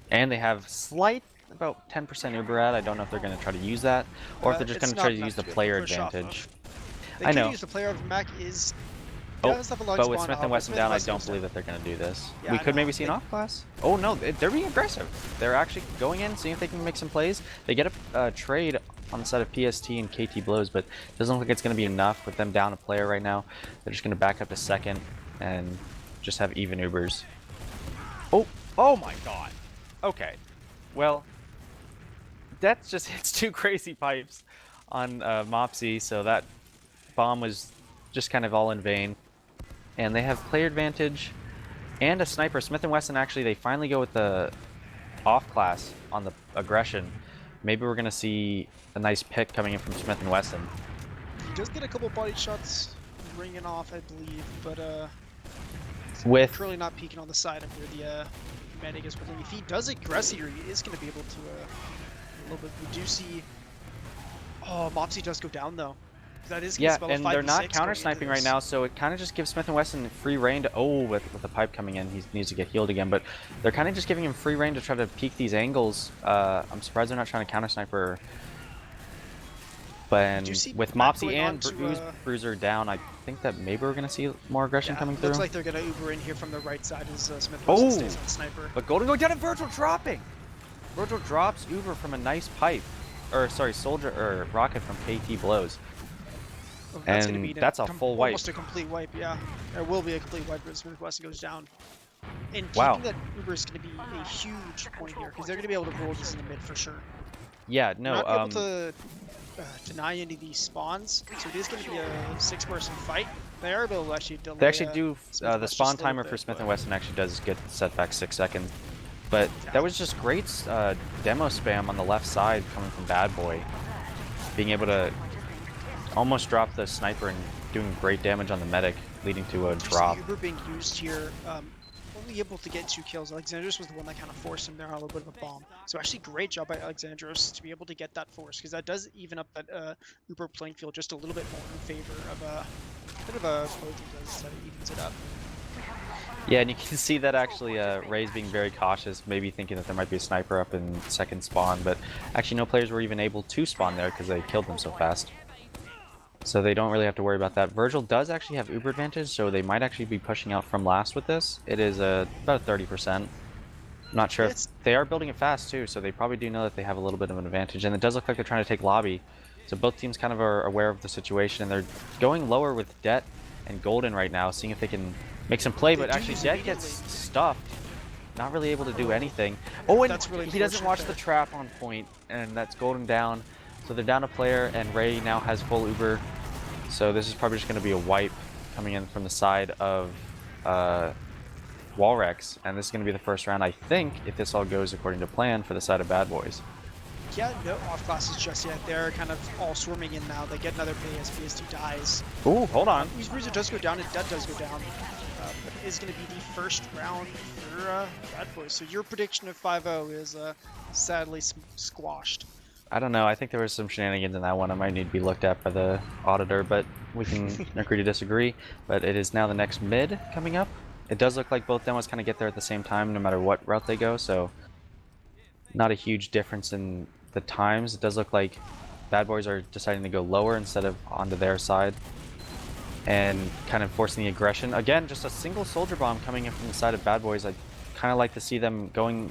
And they have slight, about 10% Uber ad. I don't know if they're going to try to use that, or if they're just going to try to use the player advantage. I know. Use the player of Mac is. But with Smith and Wesson down, I don't believe that they're going to do this. Yeah, we could maybe see an off class. Oh no, they're being aggressive. They're actually going in, seeing if they can make some plays. They get a trade on the side of PST and KT blows, but it doesn't look like it's going to be enough with them down a player right now. They're just going to back up to second and just have even Ubers. Oh my god. Okay. Well, that just hits 2 crazy pipes on Mopsy, so that bomb was just kind of all in vain. And they have player advantage and a sniper. Smith & Wesson, actually, they finally go with the off class on the aggression. Maybe we're going to see a nice pick coming in from Smith & Wesson. He does get a couple body shots ringing off, I believe, but with currently not peeking on the side of where the medic is. But if he does aggress here, he is going to be able to a little bit. We do see. Oh, Mopsy does go down though. That is and they're not counter sniping right now, so it kind of just gives Smith & Wesson free reign to. Oh, with the pipe coming in, he needs to get healed again. But they're kind of just giving him free reign to try to peek these angles. I'm surprised they're not trying to counter sniper. But with Mopsy and Bruiser down, I think that maybe we're gonna see more aggression coming through. Looks like they're gonna Uber in here from the right side as Smith & Wesson stays on sniper. But Golden going down and Virgil dropping. Virgil drops Uber from a nice pipe, or sorry, soldier or rocket from KT blows. That's and that's a full wipe. Almost a complete wipe, yeah. There will be a complete wipe, but Smith & Wesson goes down. And keeping that Uber is going to be a huge point here, because they're going to be able to roll this in the mid for sure. Yeah, no. Not able to deny any of these spawns, so it is going to be a 6-person fight. They are able to actually delay. They actually do. The spawn timer for Smith & Wesson actually does get set back 6 seconds. But that was just great demo spam on the left side coming from Bad Boy. Being able to almost drop the sniper and doing great damage on the medic, leading to a drop. Uber being used here, only able to get 2 kills. Alexandros was the one that kind of forced him there on a little bit of a bomb. So actually great job by Alexandros to be able to get that force, because that does even up that Uber playing field just a little bit more in favor of a bit of a both does evens it up. Yeah, and you can see that actually Ray's being very cautious, maybe thinking that there might be a sniper up in second spawn, but actually no players were even able to spawn there because they killed them so fast. So they don't really have to worry about that. Virgil does actually have Uber advantage, so they might actually be pushing out from last with this. It is about 30%. I'm not sure if they are building it fast too, so they probably do know that they have a little bit of an advantage. And it does look like they're trying to take lobby. So both teams kind of are aware of the situation, and they're going lower with Det and Golden right now, seeing if they can make some play. But actually Det gets stuffed, not really able to do anything. Oh, and he doesn't watch the trap on point, and that's Golden down. So they're down a player, and Ray now has full Uber. So this is probably just going to be a wipe coming in from the side of walrex, and this is going to be the first round, I think, if this all goes according to plan, for the side of Bad Boys. Yeah, no off classes just yet. They're kind of all swarming in now. They get another pay as PST dies. Ooh, hold on. Bruiser does go down, and Det does go down. But it is going to be the first round for Bad Boys. So your prediction of 5-0 is sadly squashed. I don't know. I think there was some shenanigans in that one. I might need to be looked at by the auditor, but we can agree to disagree. But it is now the next mid coming up. It does look like both demos kind of get there at the same time, no matter what route they go. So not a huge difference in the times. It does look like Bad Boys are deciding to go lower instead of onto their side, and kind of forcing the aggression. Again, just a single soldier bomb coming in from the side of Bad Boys. I'd kind of like to see them going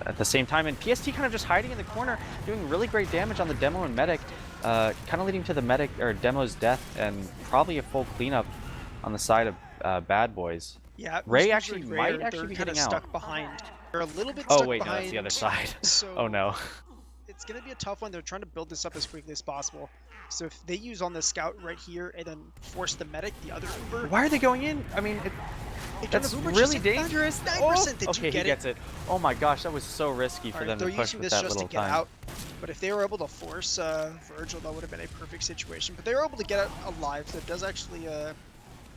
at the same time, and PST kind of just hiding in the corner, doing really great damage on the demo and medic, kind of leading to the medic or demo's death, and probably a full cleanup on the side of Bad Boys. Yeah, Ray actually might be hitting out. Stuck behind. They're a little bit stuck behind. Oh wait, no, that's the other side. So oh no. It's gonna be a tough one. They're trying to build this up as quickly as possible. So if they use on the scout right here and then force the medic, the other Uber. Why are they going in? I mean, that's really dangerous. 9%. Okay, he gets it. Oh my gosh, that was so risky for them to push with that little time. Out. But if they were able to force Virgil, that would have been a perfect situation. But they were able to get out alive, so it does actually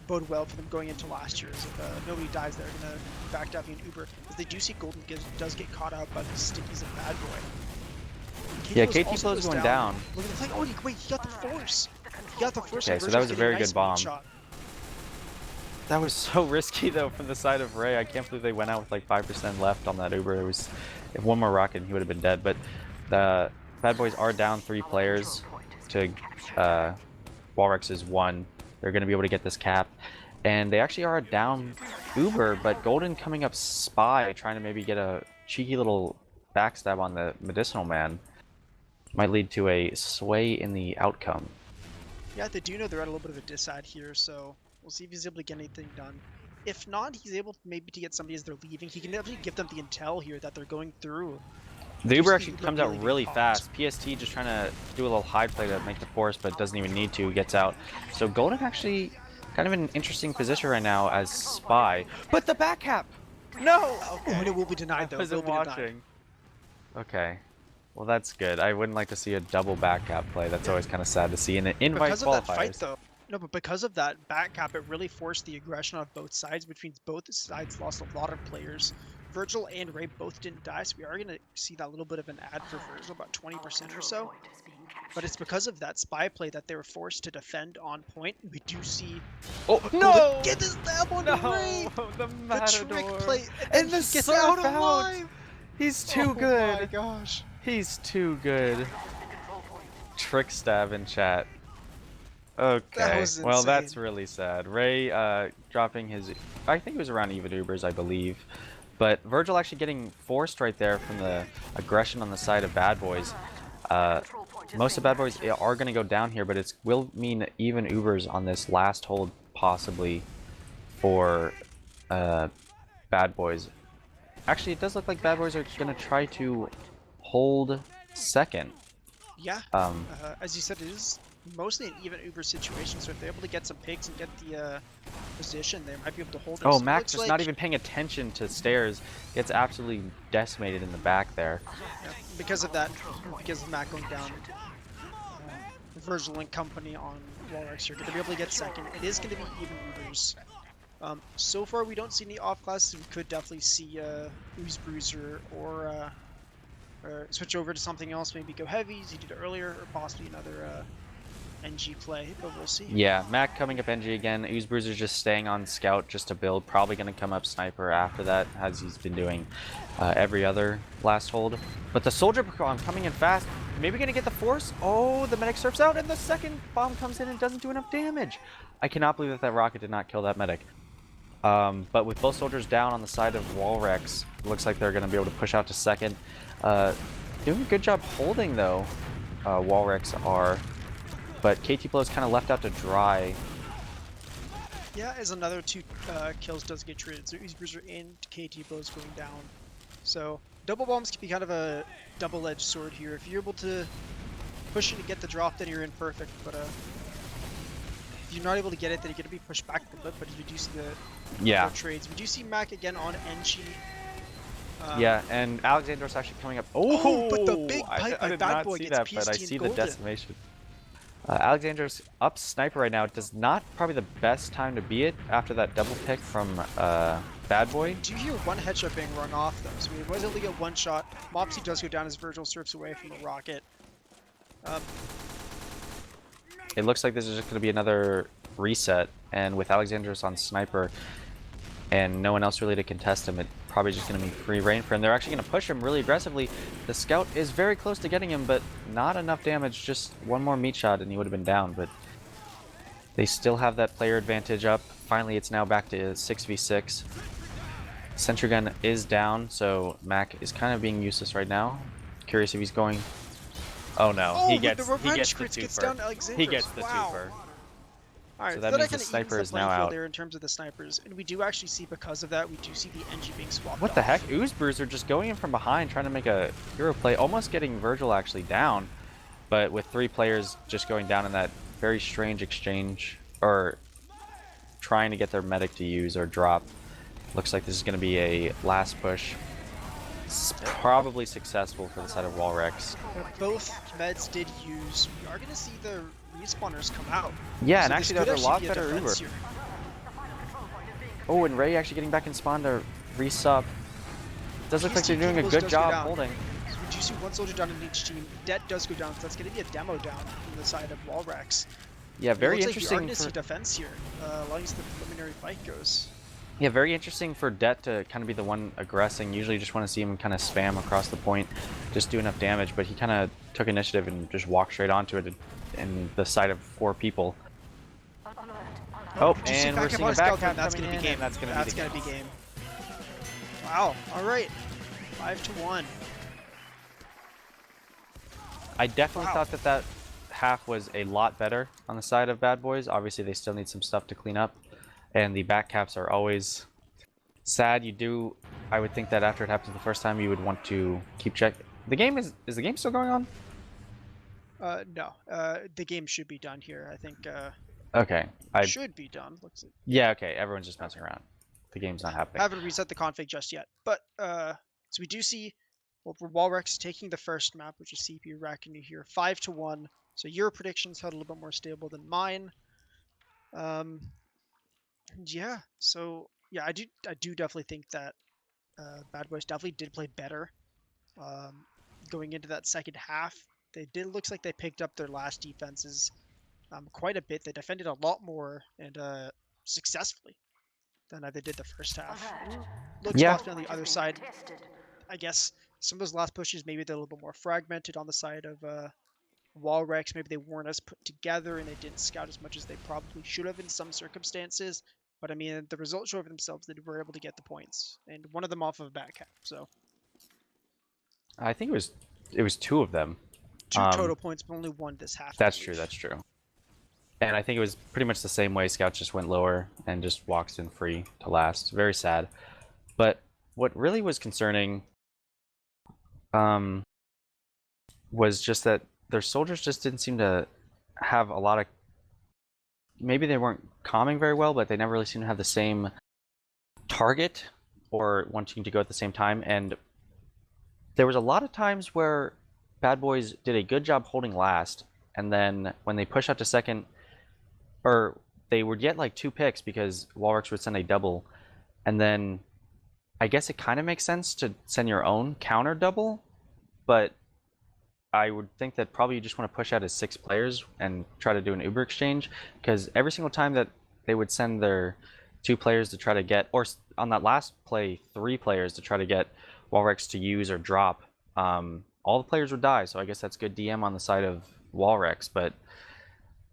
bode well for them going into last year's. If nobody dies, they're gonna backdapping an Uber. Because they do see Golden does get caught out by the stickies of Bad Boy. Yeah, KT Flow is going down. Look at the thing. Oh, wait, he got the force. He got the force. Okay, so that was a very nice good bomb. shot. That was so risky though from the side of Ray. I can't believe they went out with like 5% left on that Uber. It was, if one more rocket, he would have been dead. But the Bad Boys are down 3 players to walrex's 1. They're going to be able to get this cap. And they actually are down Uber, but Golden coming up Spy, trying to maybe get a cheeky little backstab on the Medicinal Man. Might lead to a sway in the outcome. Yeah, they do know they're at a little bit of a disad here, so we'll see if he's able to get anything done. If not, he's able maybe to get somebody as they're leaving. He can definitely give them the intel here that they're going through. The Uber actually comes out really fast. PST just trying to do a little hide play to make the force, but doesn't even need to, gets out. So Golden actually kind of in an interesting position right now as Spy. But the back cap! No! Okay. Oh, it will be denied though. I wasn't watching. Okay. Well, that's good. I wouldn't like to see a double back cap play. That's always kind of sad to see in an invite because qualifiers. Of that fight, though. No, but because of that back cap, it really forced the aggression on both sides, which means both sides lost a lot of players. Virgil and Ray both didn't die, so we are going to see that little bit of an ad for Virgil, about 20% or so. But it's because of that spy play that they were forced to defend on point. We do see... Oh, no! Get the stab on Ray! The Matador! The trick play! And the gets surf out out! alive! He's too good! Oh my gosh. He's too good. Trick stab in chat. Okay, well that's really sad. Ray dropping his, I think it was around even Ubers, I believe. But Virgil actually getting forced right there from the aggression on the side of Bad Boys. Most of Bad Boys are going to go down here, but it will mean even Ubers on this last hold possibly for Bad Boys. Actually, it does look like Bad Boys are going to try to hold second. Yeah, as you said, it is mostly an even Uber situation, so if they're able to get some picks and get the position, they might be able to hold it. Oh, so Mac just not even paying attention to stairs, gets absolutely decimated in the back there. Yeah, because of that, because of Mac going down, Virgil and company on walrex here, going to be able to get second. It is going to be even Ubers. So far, we don't see any off classes. We could definitely see Ooze Bruiser or switch over to something else, maybe go heavy as he did earlier, or possibly another NG play, but we'll see. Yeah, Mac coming up NG again. Ooze Bruiser's just staying on Scout just to build. Probably going to come up Sniper after that, as he's been doing every other last hold. But the Soldier bomb coming in fast. Maybe going to get the force. Oh, the medic surfs out, and the second bomb comes in and doesn't do enough damage. I cannot believe that that rocket did not kill that medic. But with both soldiers down on the side of walrex, looks like they're going to be able to push out to second. Doing a good job holding though, walrex are, but KT Blow's kind of left out to dry. Yeah, as another 2 kills does get traded, so Ooze Bruiser and KT Blow's going down. So double bombs can be kind of a double-edged sword here. If you're able to push it and get the drop, then you're in perfect. But if you're not able to get it, then you're going to be pushed back a little bit. But you do see the trades. We do see Mac again on NG. Yeah, and Alexandros actually coming up. Oh, but the big pipe by Bad Boy gets that, PST but I see Golden. the decimation. Alexandros up Sniper right now. Does not probably the best time to be it after that double pick from Bad Boy. Do you hear one headshot being run off though? So he was able to get one shot. Mopsy does go down as Virgil surfs away from the rocket. It looks like this is just going to be another reset, and with Alexandros on Sniper and no one else really to contest him, it's probably just going to be free reign for him. They're actually going to push him really aggressively. The Scout is very close to getting him, but not enough damage. Just one more meat shot and he would have been down, but they still have that player advantage up. Finally, it's now back to 6v6. Sentry gun is down, so Mac is kind of being useless right now. Curious if he's going... Oh no, he gets the twofer. He gets the twofer. Alright, so that means the sniper is now out. There in terms of the snipers, and we do actually see, because of that, we do see the NG being swapped What the heck? Ooze Bruiser just going in from behind, trying to make a hero play, almost getting Virgil actually down, but with 3 players just going down in that very strange exchange, or trying to get their medic to use or drop. Looks like this is going to be a last push. It's probably successful for the side of walrex. Both meds did use. We are going to see the respawners come out. Yeah, so and actually there's a lot better Uber. Here. Oh, and Ray actually getting back in spawn to resub. Does look like they're doing a good job holding. So we do do see one soldier down in each team. Det does go down, so that's going to be a demo down on the side of walrex. Yeah, very It interesting. looks like we are going to see defense here, as long as the preliminary fight goes. Yeah, very interesting for Det to kind of be the one aggressing. Usually you just want to see him kind of spam across the point, just do enough damage, but he kind of took initiative and just walked straight onto it in the sight of 4 people. Oh, and we're seeing a back cap that's coming going to be in, game. and that's going to be game. Wow, all right. 5-1. I definitely thought that half was a lot better on the side of Bad Boys. Obviously, they still need some stuff to clean up, and the back caps are always sad. I would think that after it happens the first time, you would want to keep check. The game is the game still going on? No, the game should be done here. I think. Okay, should be done. Looks like. Yeah, okay. Everyone's just messing around. The game's not happening. Haven't reset the config just yet, but so we do see walrex taking the first map, which is CP Reckoning here, 5-1. So your predictions had a little bit more stable than mine. Yeah. So yeah, I do definitely think that Bad Boys definitely did play better. Going into that second half, looks like they picked up their last defenses quite a bit. They defended a lot more and successfully than they did the first half. Looks possibly on the other side. I guess some of those last pushes, maybe they're a little bit more fragmented on the side of walrex. Maybe they weren't as put together and they didn't scout as much as they probably should have in some circumstances. But I mean, the results show for themselves. They were able to get the points, and one of them off of a back cap. So I think it was 2 of them. 2 total points, but only 1 this half. That's true. That's true. And I think it was pretty much the same way. Scouts just went lower and just walks in free to last. Very sad. But what really was concerning was just that their soldiers just didn't seem to have a lot of... Maybe they weren't calming very well, but they never really seemed to have the same target or wanting to go at the same time. And there was a lot of times where Bad Boys did a good job holding last, and then when they push out to second, or they would get like 2 picks because walrex would send a double, and then I guess it kind of makes sense to send your own counter double, but I would think that probably you just want to push out as 6 players and try to do an Uber exchange, because every single time that they would send their 2 players to try to get, or on that last play, 3 players to try to get walrex to use or drop, all the players would die. So I guess that's good DM on the side of walrex, but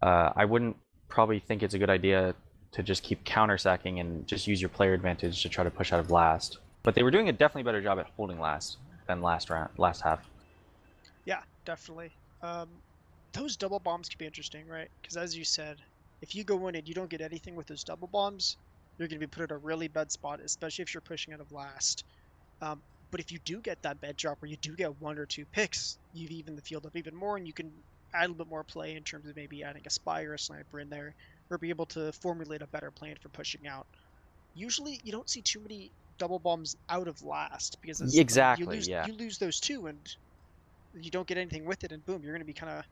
I wouldn't probably think it's a good idea to just keep counter sacking and just use your player advantage to try to push out of last. But they were doing a definitely better job at holding last than last half. Yeah, definitely. Those double bombs could be interesting, right? Because as you said, if you go in and you don't get anything with those double bombs, you're going to be put in a really bad spot, especially if you're pushing out of last. But if you do get that bed drop, or you do get 1 or 2 picks, you've evened the field up even more, and you can add a little bit more play in terms of maybe adding a spy or a sniper in there, or be able to formulate a better plan for pushing out. Usually, you don't see too many double bombs out of last, because exactly, you lose those 2, and you don't get anything with it, and boom, you're going to be kind of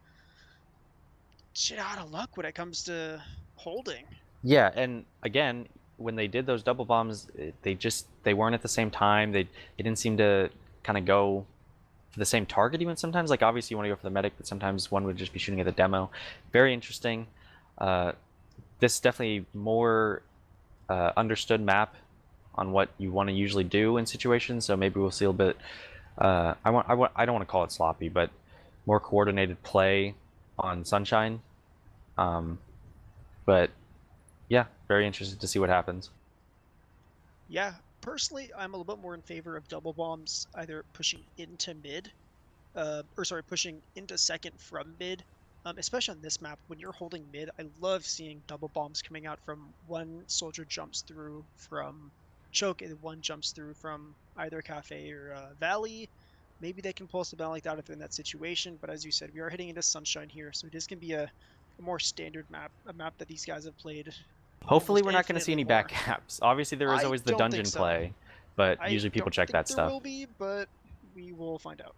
shit out of luck when it comes to holding. Yeah, and again, when they did those double bombs, they weren't at the same time. They didn't seem to kind of go for the same target even sometimes. Like, obviously you want to go for the medic, but sometimes one would just be shooting at the demo. Very interesting. This is definitely more understood map on what you want to usually do in situations. So maybe we'll see a little bit. I don't want to call it sloppy, but more coordinated play on Sunshine. But yeah, very interested to see what happens. Yeah, personally, I'm a little bit more in favor of double bombs, either pushing into mid, pushing into second from mid. Especially on this map, when you're holding mid, I love seeing double bombs coming out from one soldier jumps through from choke, and one jumps through from either cafe or valley. Maybe they can pull us about like that if they're in that situation. But as you said, we are heading into Sunshine here, so it is going to be a more standard map, a map that these guys have played. Hopefully we're not going to see any back caps. Obviously there is always the dungeon play, but usually people check that stuff. There will be, but we will find out.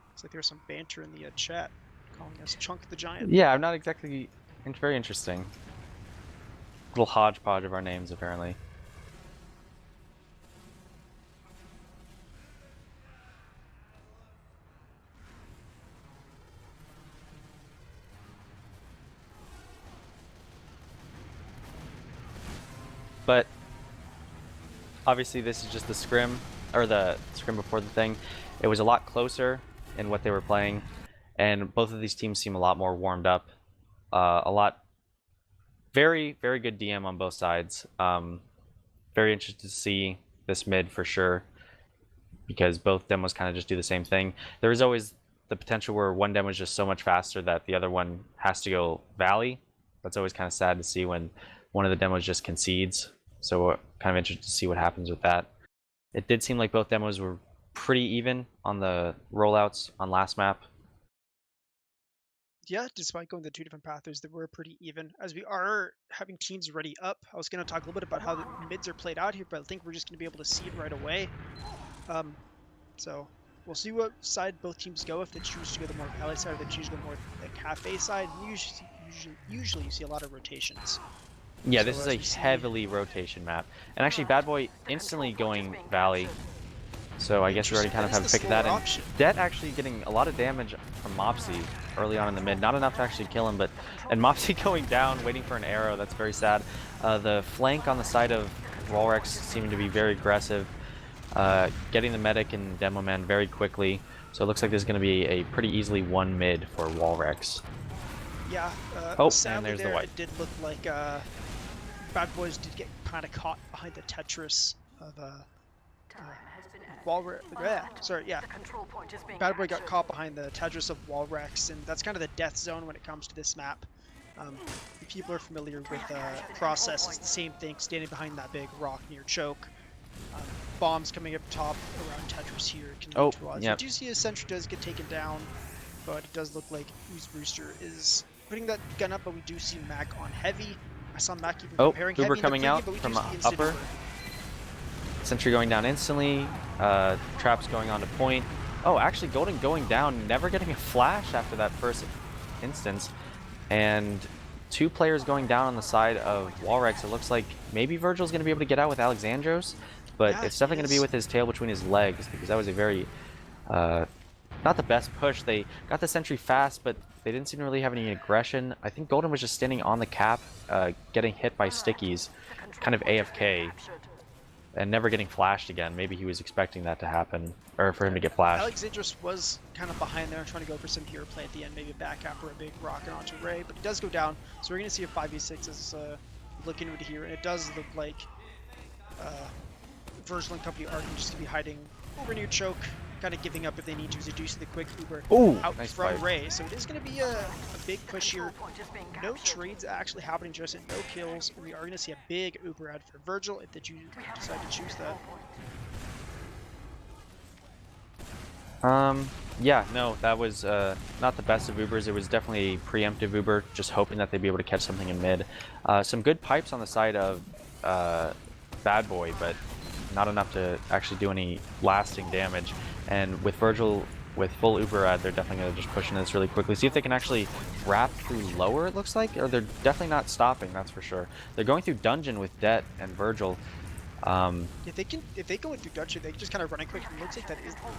Looks like there's some banter in the chat calling us Chunk the Giant. Yeah, I'm not exactly Very interesting. Little hodgepodge of our names, apparently. But obviously this is just the scrim, or the scrim before the thing. It was a lot closer in what they were playing, and both of these teams seem a lot more warmed up. Very, very good DM on both sides. Very interested to see this mid for sure, because both demos kind of just do the same thing. There is always the potential where one demo is just so much faster that the other one has to go Valley. That's always kind of sad to see when one of the demos just concedes. So we're kind of interested to see what happens with that. It did seem like both demos were pretty even on the rollouts on last map. Yeah, despite going the two different paths, they were pretty even. As we are having teams ready up, I was going to talk a little bit about how the mids are played out here, but I think we're just going to be able to see it right away. So we'll see what side both teams go, if they choose to go the more Valley side or they choose to go more the Cafe side. Usually you see a lot of rotations. Yeah, So this is a heavily rotation map. And actually, Bad Boy instantly going Valley. So I guess we already kind of have a pick of that. And Det actually getting a lot of damage from Mopsy early on in the mid. Not enough to actually kill him, but... And Mopsy going down, waiting for an arrow. That's very sad. The flank on the side of walrex seeming to be very aggressive. Getting the medic and demo man very quickly. So it looks like there's going to be a pretty easily one mid for walrex. Yeah. Oh, sadly and there's the white. It did look like Bad Boys did get kind of caught behind the Tetris of walrex. Bad Boy got caught behind the Tetris of walrex, and that's kind of the death zone when it comes to this map. If people are familiar with process, it's the same thing, standing behind that big rock near choke. Bombs coming up top around Tetris here can lead to odds. Yep. You do see a sentry does get taken down, but it does look like Ooze Brewster is putting that gun up, but we do see Mac on heavy. I saw Mac even preparing Uber heavy coming out from upper. Sentry going down instantly. Traps going on to point. Oh, actually Golden going down, never getting a flash after that first instance. And two players going down on the side of walrex. It looks like maybe Virgil's going to be able to get out with Alexandros, but yeah, it's definitely going to be with his tail between his legs, because that was a very not the best push. They got the sentry fast, but they didn't seem to really have any aggression. I think Golden was just standing on the cap, getting hit by stickies, kind of AFK, and never getting flashed again. Maybe he was expecting that to happen, or for him to get flashed. Alexandros was kind of behind there, trying to go for some hero play at the end, maybe a back after a big rocket onto Ray, but he does go down. So we're going to see a 5v6 as looking into here, and it does look like Virgil and company are just going to be hiding over near choke, kind of giving up if they need to, as they do see the quick Uber out nice from fight. Ray. So it is going to be a big push here. No trades actually happening just yet, no kills. We are going to see a big Uber ad for Virgil if they decide to choose that. Yeah, no, that was not the best of Ubers. It was definitely a preemptive Uber, just hoping that they'd be able to catch something in mid. Some good pipes on the side of Bad Boy, but not enough to actually do any lasting damage. And with Virgil with full Uber ad, they're definitely going to just push into this really quickly. See if they can actually wrap through lower, it looks like, or they're definitely not stopping, that's for sure. They're going through dungeon with Det and Virgil. If they go through dungeon, they can just kind of run it quick. It looks like that is what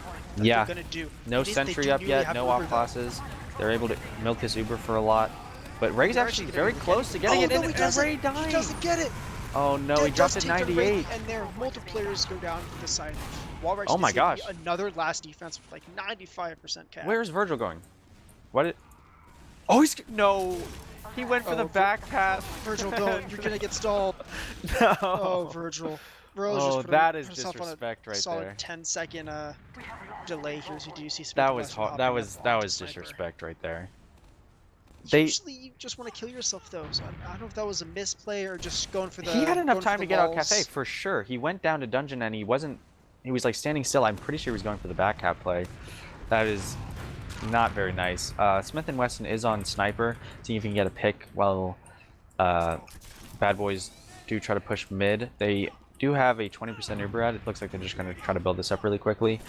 yeah, they're gonna do. No sentry up yet, no off classes. They're able to milk this Uber for a lot. But Ray's actually very close to getting it in, and Ray dying. He doesn't get it. Oh no, he dropped at 98. And there, multiple players go down to the side. walrex oh my gosh. Another last defense with like 95% cap. Where's Virgil going? What? Oh, he's no. He went for the back path. Virgil, don't. You're gonna get stalled. No. Oh, Virgil. Oh, that is disrespect right solid there. 10-second delay here, so you see. That was disrespect right there. Usually you just want to kill yourself though, so I don't know if that was a misplay or just going for the. He had enough time to get walls. out cafe for sure. He went down to dungeon and he was like standing still. I'm pretty sure he was going for the back cap play. That is not very nice. Smith and Weston is on sniper, seeing if he can get a pick while Bad Boys do try to push mid. They do have a 20% Uber ad. It looks like they're just going to try to build this up really quickly.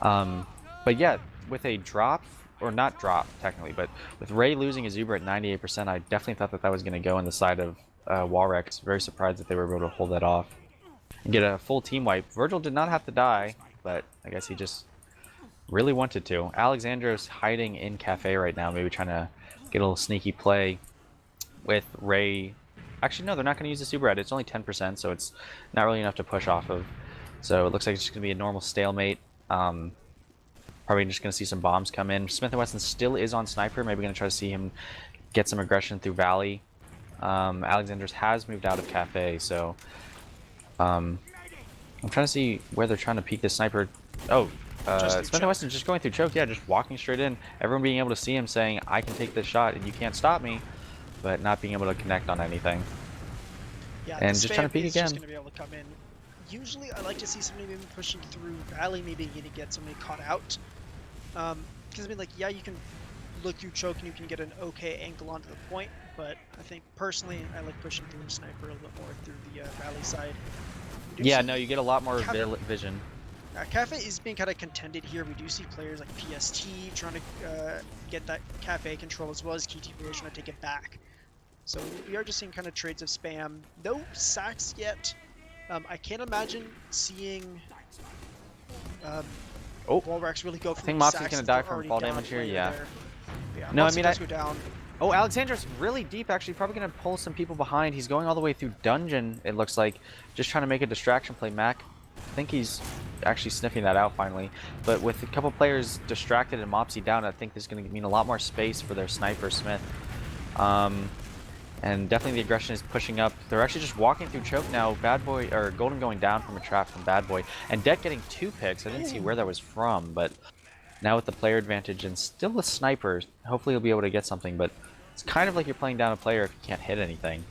But yeah, with a drop or not drop technically, but with Ray losing his Uber at 98%, I definitely thought that that was going to go in the side of walrex. Very surprised that they were able to hold that off and get a full team wipe. Virgil did not have to die, but I guess he just really wanted to. Alexandros hiding in cafe right now, maybe trying to get a little sneaky play with Ray. Actually, no, they're not going to use the super red. It's only 10%, so it's not really enough to push off of. So it looks like it's just going to be a normal stalemate. Probably just going to see some bombs come in. Smith & Wesson still is on sniper. Maybe going to try to see him get some aggression through Valley. Alexandros has moved out of cafe, so I'm trying to see where they're trying to peek this sniper. Oh, Smith & Wesson just going through choke. Yeah, just walking straight in. Everyone being able to see him saying, I can take this shot and you can't stop me, but not being able to connect on anything. Yeah, and just trying to peek again. Just gonna be able to come in. Usually, I like to see somebody maybe pushing through Valley, maybe gonna get somebody caught out. Because I mean, like, yeah, you can look through choke and you can get an okay angle onto the point, but I think personally, I like pushing through sniper a little bit more through the Valley side. Yeah, no, you get a lot more vision. Cafe is being kind of contended here. We do see players like PST trying to get that Cafe control, as well as KT players trying to take it back. So we are just seeing kind of trades of spam. No sacks yet. I can't imagine seeing walrex really go for I think Mopsy's going to die from fall damage here. Yeah. No, Mopsy I mean, does go down. Oh, Alexandros really deep, actually. Probably going to pull some people behind. He's going all the way through dungeon, it looks like. Just trying to make a distraction play. Mac, I think he's actually sniffing that out finally. But with a couple players distracted and Mopsy down, I think this is going to mean a lot more space for their sniper, Smith. And definitely the aggression is pushing up. They're actually just walking through choke now. Bad Boy, or Golden going down from a trap from Bad Boy. And Det getting 2 picks. I didn't see where that was from, but now with the player advantage and still a sniper, hopefully he'll be able to get something, but it's kind of like you're playing down a player if you can't hit anything.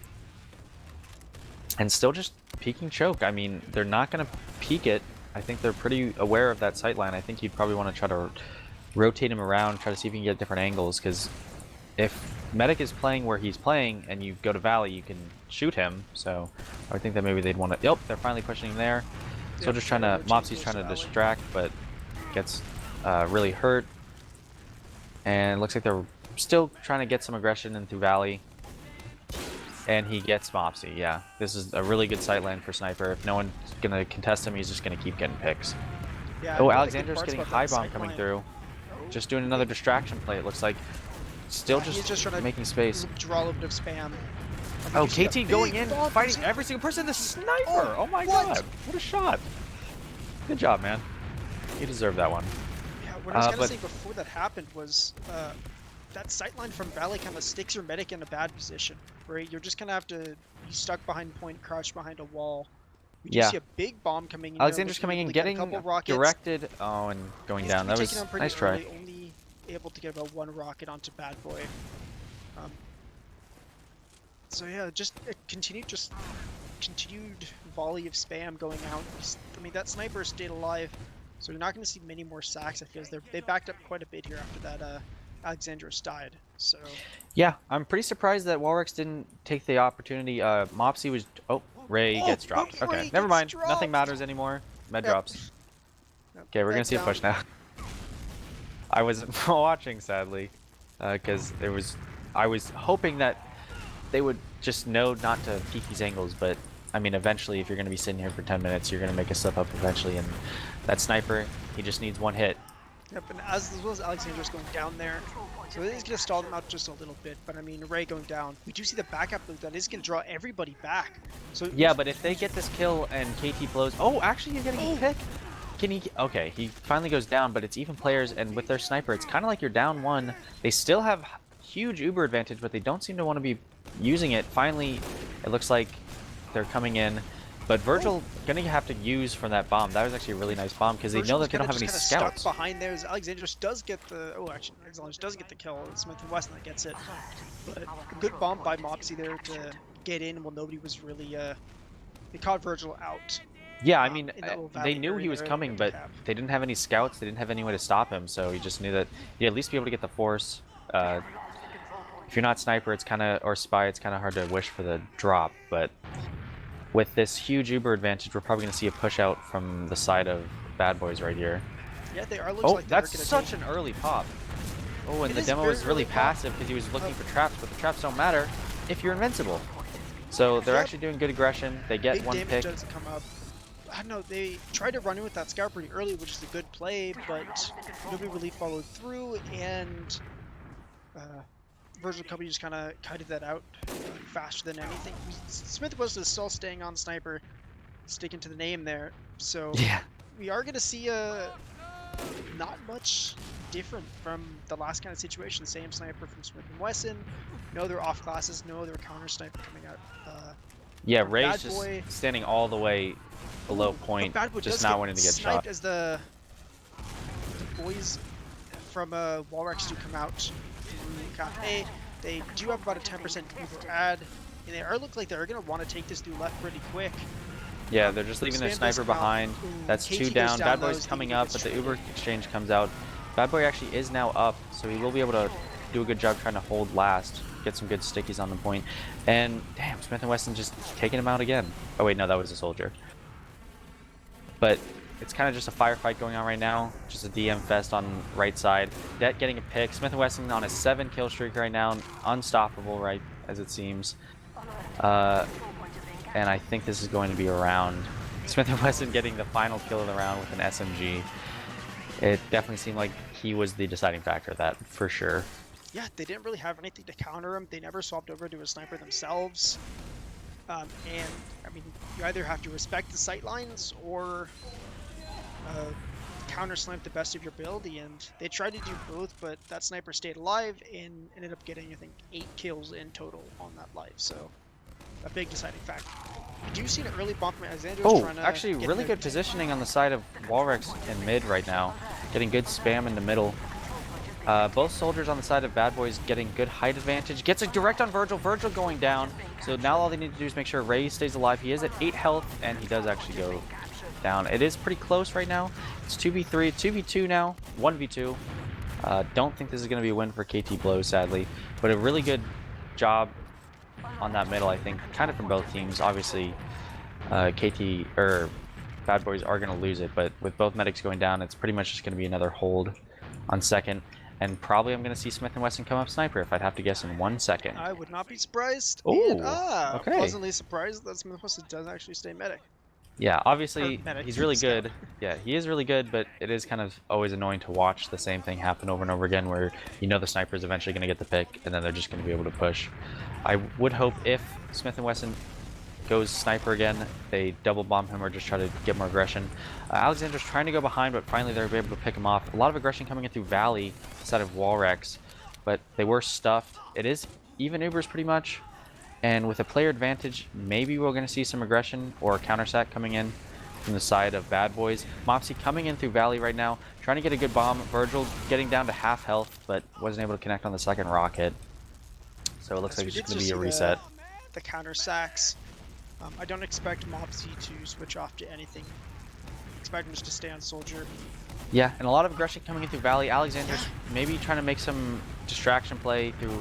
And still just peeking choke. I mean, they're not going to peek it. I think they're pretty aware of that sight line. I think you'd probably want to try to rotate him around, try to see if you can get different angles, because if Medic is playing where he's playing and you go to Valley, you can shoot him. So I would think that maybe they'd want to... Yep, they're finally pushing him there. So just trying to... Mopsy's trying to distract, but gets really hurt. And looks like they're still trying to get some aggression in through Valley. And he gets Mopsy, yeah. This is a really good sight line for Sniper. If no one's going to contest him, he's just going to keep getting picks. Yeah, oh, Alexander's getting high bomb coming through. Just doing another distraction play, it looks like. Still just trying to make space. Draw a little bit of spam. Oh, KT going in, fighting every single person. The sniper! Oh my god, what a shot. Good job, man. You deserve that one. Yeah, what I was going to say before that happened was that sightline from Valley kind of sticks your medic in a bad position, right? You're just going to have to be stuck behind point, crouched behind a wall. We do see a big bomb coming in. Alexander's coming in, getting directed. Oh, and going down. That was a nice try. Only able to get about 1 rocket onto Bad Boy. So yeah, just a continued volley of spam going out. I mean, that sniper stayed alive, so you're not going to see many more sacks. I feel they backed up quite a bit here after that Alexandros died. So yeah, I'm pretty surprised that walrex didn't take the opportunity. Mopsy was Ray gets dropped. Okay, never mind. Nothing matters anymore. Med drops. Okay, we're gonna see a push now. I wasn't watching, sadly, because I was hoping that they would just know not to peek these angles, but I mean, eventually, if you're gonna be sitting here for 10 minutes, you're gonna make a slip up eventually, and that sniper, he just needs 1 hit. Yep, and as well as Alexandros going down there, so it is going to stall them out just a little bit, but I mean, Ray going down, we do see the backup loop that is going to draw everybody back. So yeah, but if they get this kill and KT blows... Oh, actually, you're getting a pick? Can he... Okay, he finally goes down, but it's even players, and with their sniper, it's kind of like you're down 1. They still have huge Uber advantage, but they don't seem to want to be using it. Finally, it looks like they're coming in. But Virgil gonna have to use from that bomb. That was actually a really nice bomb because they know that they don't have any scouts. Stuck behind there, Alexandros does get the Alexandros does get the kill. It's Smith & Wesson that gets it. But a good bomb by Mopsy there to get in while nobody was really they caught Virgil out. Yeah, I mean they knew he was coming, but they didn't have any scouts. They didn't have any way to stop him, so he just knew that he'd at least be able to get the force. If you're not sniper, it's kind of or spy, it's kind of hard to wish for the drop, but. With this huge Uber advantage, we're probably going to see a push out from the side of Bad Boys right here. Yeah, they are. Oh, that's such an early pop. Oh, and It the is demo very was really early on. passive because he was looking for traps, but the traps don't matter if you're invincible. So they're Yep. actually doing good aggression. They get Big one damage pick. doesn't come up. I don't know, they tried to run in with that scout pretty early, which is a good play, but nobody really followed through, and Virgil Company just kind of kited that out faster than anything. Smith was still staying on sniper, sticking to the name there, so Yeah. we are going to see not much different from the last kind of situation. Same sniper from Smith & Wesson, no other off classes, no other counter sniper coming out. Yeah, From Ray's Bad just Boy. standing all the way below Ooh, point, but Bad Boy just does not get wanting to get sniped shot. as the boys from Walrex do come out through Cafe. They do have about a 10% Uber ad, and they look like they're going to want to take this dude left pretty quick. Yeah, they're just leaving their Spam sniper does come out. behind. Ooh, That's KT 2 goes down. Bad low, Boy's so coming he up, gets but the traded. Uber exchange comes out. Bad Boy actually is now up, so he will be able to do a good job trying to hold last, get some good stickies on the point. And damn, Smith & Wesson just taking him out again. Oh wait, no, that was a soldier. But it's kind of just a firefight going on right now. Just a DM fest on right side. Det getting a pick. Smith & Wesson on a 7-kill streak right now. Unstoppable, right, as it seems. And I think this is going to be a round. Smith & Wesson getting the final kill of the round with an SMG. It definitely seemed like he was the deciding factor of that, for sure. Yeah, they didn't really have anything to counter him. They never swapped over to a sniper themselves. And, I mean, you either have to respect the sightlines or counter snipe the best of your ability, and they tried to do both, but that sniper stayed alive and ended up getting, I think, 8 kills in total on that life, so a big deciding factor. We do see an early bump from Alexander. Oh, actually really good positioning on the side of walrex in mid right now. Getting good spam in the middle. Both soldiers on the side of Bad Boys getting good height advantage. Gets a direct on Virgil. Virgil going down. So now all they need to do is make sure Ray stays alive. He is at 8 health, and he does actually go down. It is pretty close right now. It's 2v3, 2v2 now, 1v2. Don't think this is going to be a win for KT Blows, sadly. But a really good job on that middle, I think, kind of from both teams. Obviously, Bad Boys are going to lose it, but with both medics going down, it's pretty much just going to be another hold on second. And probably I'm going to see Smith & Wesson come up sniper, if I'd have to guess, in 1 second. I would not be surprised. Ooh, and, okay. pleasantly surprised that Smith & Wesson does actually stay medic. Yeah, obviously medic, he's really scout. good. Yeah, he is really good, but it is kind of always annoying to watch the same thing happen over and over again, where you know the sniper is eventually going to get the pick, and then they're just going to be able to push. I would hope if Smith & Wesson goes sniper again, they double bomb him or just try to get more aggression. Alexander's trying to go behind, but finally they're able to pick him off. A lot of aggression coming in through Valley, instead of walrex, but they were stuffed. It is even Ubers pretty much. And with a player advantage, maybe we're going to see some aggression or counter-sack coming in from the side of Bad Boys. Mopsy coming in through Valley right now, trying to get a good bomb. Virgil getting down to half health, but wasn't able to connect on the second rocket. So it looks like it's just going to be a reset. The counter-sacks. I don't expect Mopsy to switch off to anything. Expect him just to stay on Soldier. Yeah, and a lot of aggression coming in through Valley. Alexander's maybe trying to make some distraction play through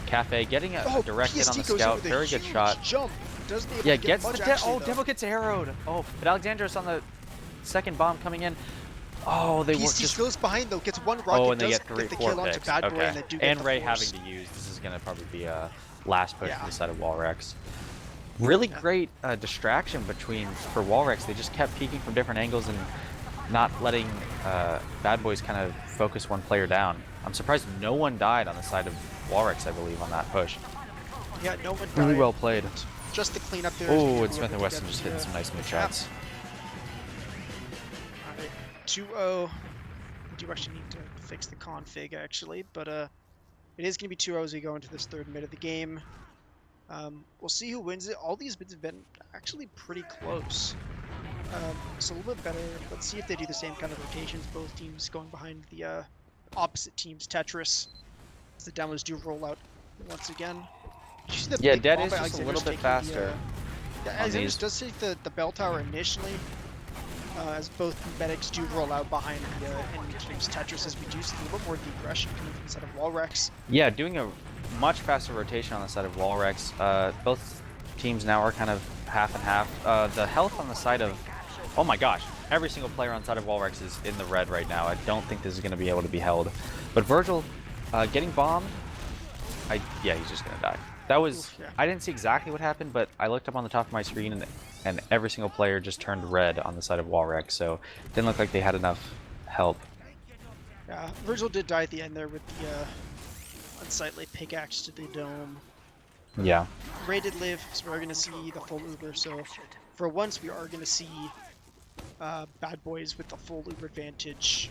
Cafe, getting a direct hit on the scout. Very good shot. Jump. Yeah, gets the Demo gets arrowed. Oh, but Alexander's on the second bomb coming in. Oh, they were just goes behind though, gets one rocket. Oh, and they get get 4 picks. onto Bad Boy, Okay. and Ray having to use. This is gonna probably be a last push for the side of walrex. Really great distraction for walrex. They just kept peeking from different angles and not letting Bad Boys kind of focus one player down. I'm surprised no one died on the side of walrex, I believe, on that push. Yeah, no one died. Really well played. Just the cleanup there. Oh, and Smith & Wesson just hitting some nice mid shots. Alright, 2-0. We do actually need to fix the config, actually, but it is going to be 2-0 as we go into this third mid of the game. We'll see who wins it. All these bids have been actually pretty close. So a little bit better. Let's see if they do the same kind of rotations. Both teams going behind the opposite team's Tetris. As the demos do roll out once again. Yeah, Dead is just a little bit faster. Alexander does take the bell tower initially. As both medics do roll out behind the enemy team's Tetris, as we do see a little bit more aggression coming from the side of walrex. Yeah, doing a much faster rotation on the side of walrex. Both teams now are kind of half and half. The health on the side of, oh my gosh, every single player on side of walrex is in the red right now. I don't think this is going to be able to be held. But Virgil getting bombed, yeah, he's just going to die. That was, Oof, yeah. I didn't see exactly what happened, but I looked up on the top of my screen and every single player just turned red on the side of walrex, so it didn't look like they had enough help. Yeah, Virgil did die at the end there with the unsightly pickaxe to the dome. Yeah. Ray did live, so we're going to see the full Uber. So for once, we are going to see Bad Boys with the full Uber advantage.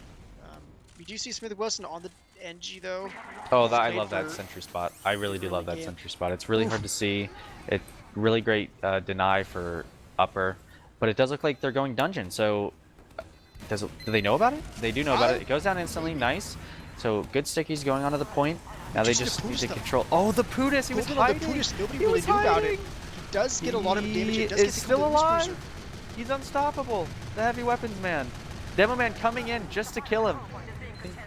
We do see Smith Wesson on the NG though. Oh, I love that sentry spot. I really do love that game. sentry spot. It's really hard to see. It's really great deny for upper, but it does look like they're going dungeon. So do they know about it? They do know about it. It goes down instantly. Nice. So good stickies going onto the point. Now they just need to control. Oh, the Pudis! He was hiding! The Pudis, nobody really knew about it. He does get a lot of damage. He is still alive! He's unstoppable! The heavy weapons man. Demo man coming in just to kill him.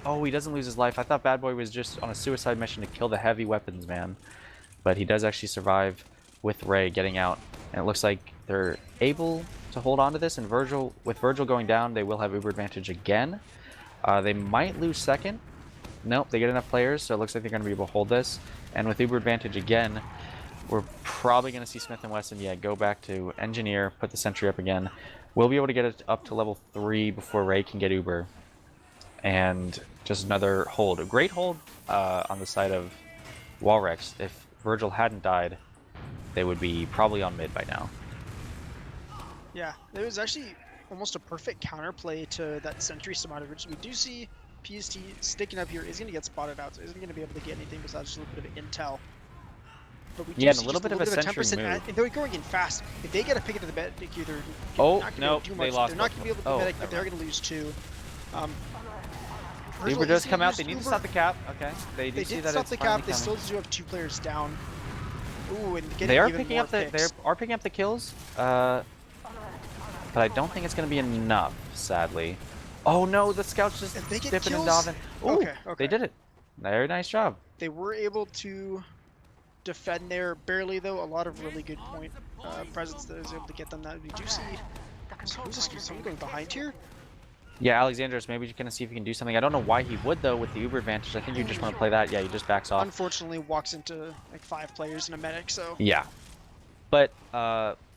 Oh, he doesn't lose his life. I thought Bad Boy was just on a suicide mission to kill the heavy weapons man. But he does actually survive with Ray getting out. And it looks like they're able to hold on to this. And with Virgil going down, they will have Uber advantage again. They might lose second. Nope, they get enough players, so it looks like they're going to be able to hold this. And with Uber advantage again, we're probably going to see Smith & Wesson, go back to Engineer, put the sentry up again. We'll be able to get it up to level 3 before Ray can get Uber. And just another hold. A great hold on the side of walrex. If Virgil hadn't died, they would be probably on mid by now. Yeah, it was actually almost a perfect counterplay to that sentry surmount, which we do see PST sticking up here is going to get spotted out, so isn't going to be able to get anything besides just a little bit of intel. But we do see a little bit of a sentry move. And they're going in fast. If they get a pick into the medic, either no, they lost. They're not going to be able to do medic, but they're going to lose two. Uber does come out. They need to stop the cap. Okay, they did see that stop it's the cap. They coming. still do have 2 players down. Ooh, and getting they are even picking more up the picks. they are picking up the kills. But I don't think it's going to be enough, sadly. Oh no, the scouts just dipping and diving. Okay. They did it. Very nice job. They were able to defend there barely, though. A lot of really good point presence that was able to get them that. We do see. Who's this? Someone going behind here? Yeah, Alexandros, maybe you're going to see if you can do something. I don't know why he would, though, with the Uber advantage. I think you just want to play that. Yeah, he just backs off. Unfortunately, walks into like 5 players and a medic, so. Yeah. But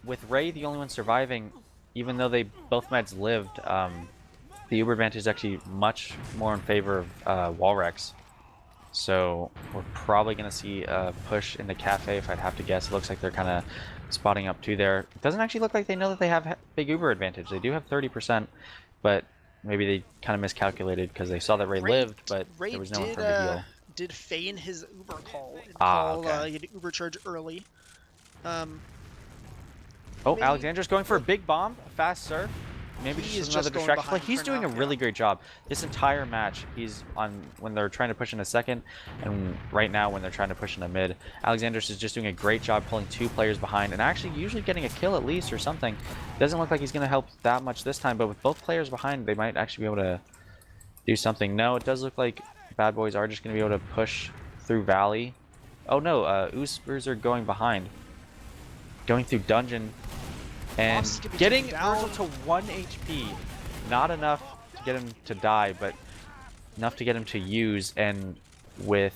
with Ray, the only one surviving, even though they both meds lived, the Uber advantage is actually much more in favor of walrex. So we're probably going to see a push into Cafe, if I'd have to guess. It looks like they're kind of spotting up 2 there. It doesn't actually look like they know that they have big Uber advantage. They do have 30%, but maybe they kind of miscalculated because they saw that Ray lived, but there was no one for him to heal. Did feign his Uber call and call okay. Uber charge early. Alexander's going for a big bomb, a fast surf. Maybe just another distraction play. He's doing a really great job. This entire match, he's on when they're trying to push in a second, and right now when they're trying to push in a mid. Alexander's is just doing a great job pulling 2 players behind and actually usually getting a kill at least or something. Doesn't look like he's going to help that much this time, but with both players behind, they might actually be able to do something. No, it does look like Bad Boys are just going to be able to push through Valley. Oh no, Uspers are going behind. Going through Dungeon. And getting Virgil to 1 HP. Not enough to get him to die, but enough to get him to use. And with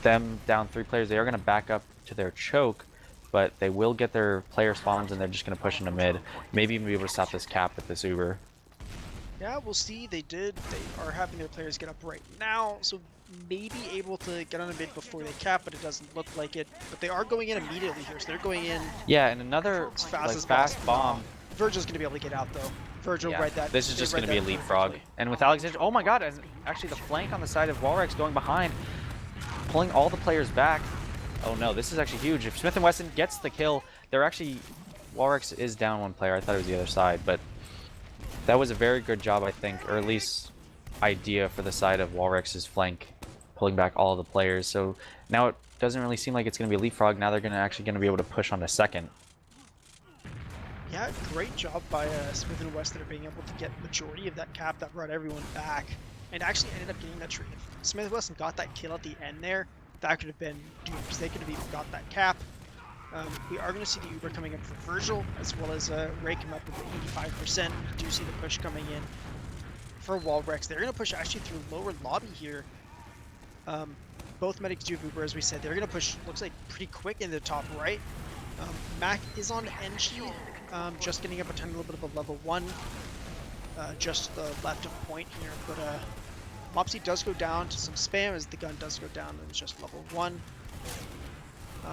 them down 3 players, they are going to back up to their choke, but they will get their player spawns and they're just going to push into mid. Maybe even be able to stop this cap with this Uber. Yeah, we'll see. They are having their players get up right now, so maybe able to get on a mid before they cap, but it doesn't look like it. But they are going in immediately here, so they're going in. Yeah, and another fast bomb. Virgil's going to be able to get out, though. Virgil read that. This is just going to be a leapfrog. And with Alexander, oh my god, and actually the flank on the side of walrex going behind, pulling all the players back. Oh no, this is actually huge. If Smith & Wesson gets the kill, they're actually, walrex is down 1 player. I thought it was the other side, but that was a very good job, I think, or at least idea for the side of walrex's flank, pulling back all of the players. So now it doesn't really seem like it's going to be a leapfrog. Now they're actually going to be able to push on a second. Yeah, great job by Smith & Wesson of being able to get majority of that cap that brought everyone back, and actually ended up getting that trade. If Smith & Wesson got that kill at the end there, that could have been doomed. They could have even got that cap. We are going to see the Uber coming up for Virgil, as well as Ray come up with 85%. We do see the push coming in for walrex. They're going to push actually through lower lobby here. Both medics do have Uber, as we said. They're going to push, looks like, pretty quick in the top right. Mac is on NG, just getting up a tiny little bit of a level 1, just left of point here. But Mopsy does go down to some spam as the gun does go down, and it's just level 1.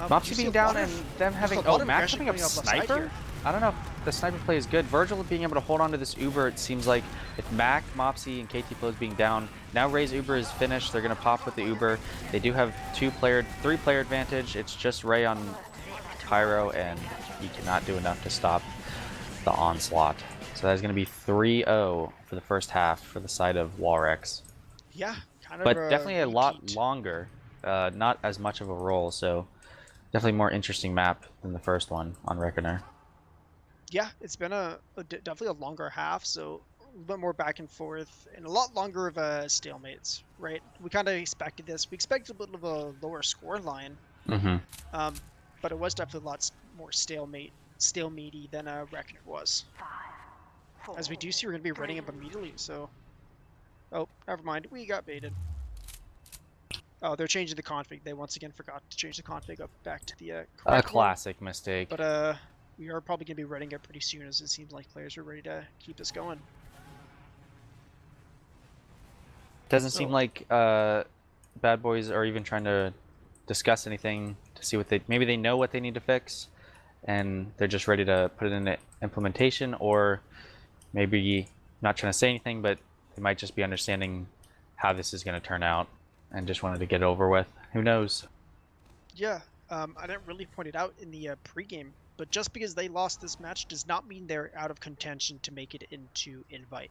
Mopsy being down and them having... Oh, Mac coming up sniper? I don't know if the sniper play is good. Virgil being able to hold on to this Uber, it seems like if Mac, Mopsy, and KT Flows being down, now Ray's Uber is finished. They're going to pop with the Uber. They do have 3-player advantage. It's just Ray on Pyro, and he cannot do enough to stop the onslaught. So that's going to be 3-0 for the first half for the side of walrex. Yeah, kind of. But definitely a lot longer. Not as much of a roll, so definitely more interesting map than the first one on Reckoner. Yeah, it's been definitely a longer half, so a little bit more back and forth, and a lot longer of stalemates, right? We kind of expected this. We expected a bit of a lower score line, but it was definitely a lot more stalemate-y than Reckoner was. As we do see, we're going to be running up immediately, so... Oh, never mind. We got baited. Oh, they're changing the config. They once again forgot to change the config up back to the correct classic mistake. But we are probably going to be running it pretty soon, as it seems like players are ready to keep this going. Doesn't seem like bad boys are even trying to discuss anything to see what maybe they know what they need to fix, and they're just ready to put it in implementation, or maybe not trying to say anything, but they might just be understanding how this is going to turn out and just wanted to get it over with. Who knows? Yeah, I didn't really point it out in the pregame, but just because they lost this match does not mean they're out of contention to make it into Invite.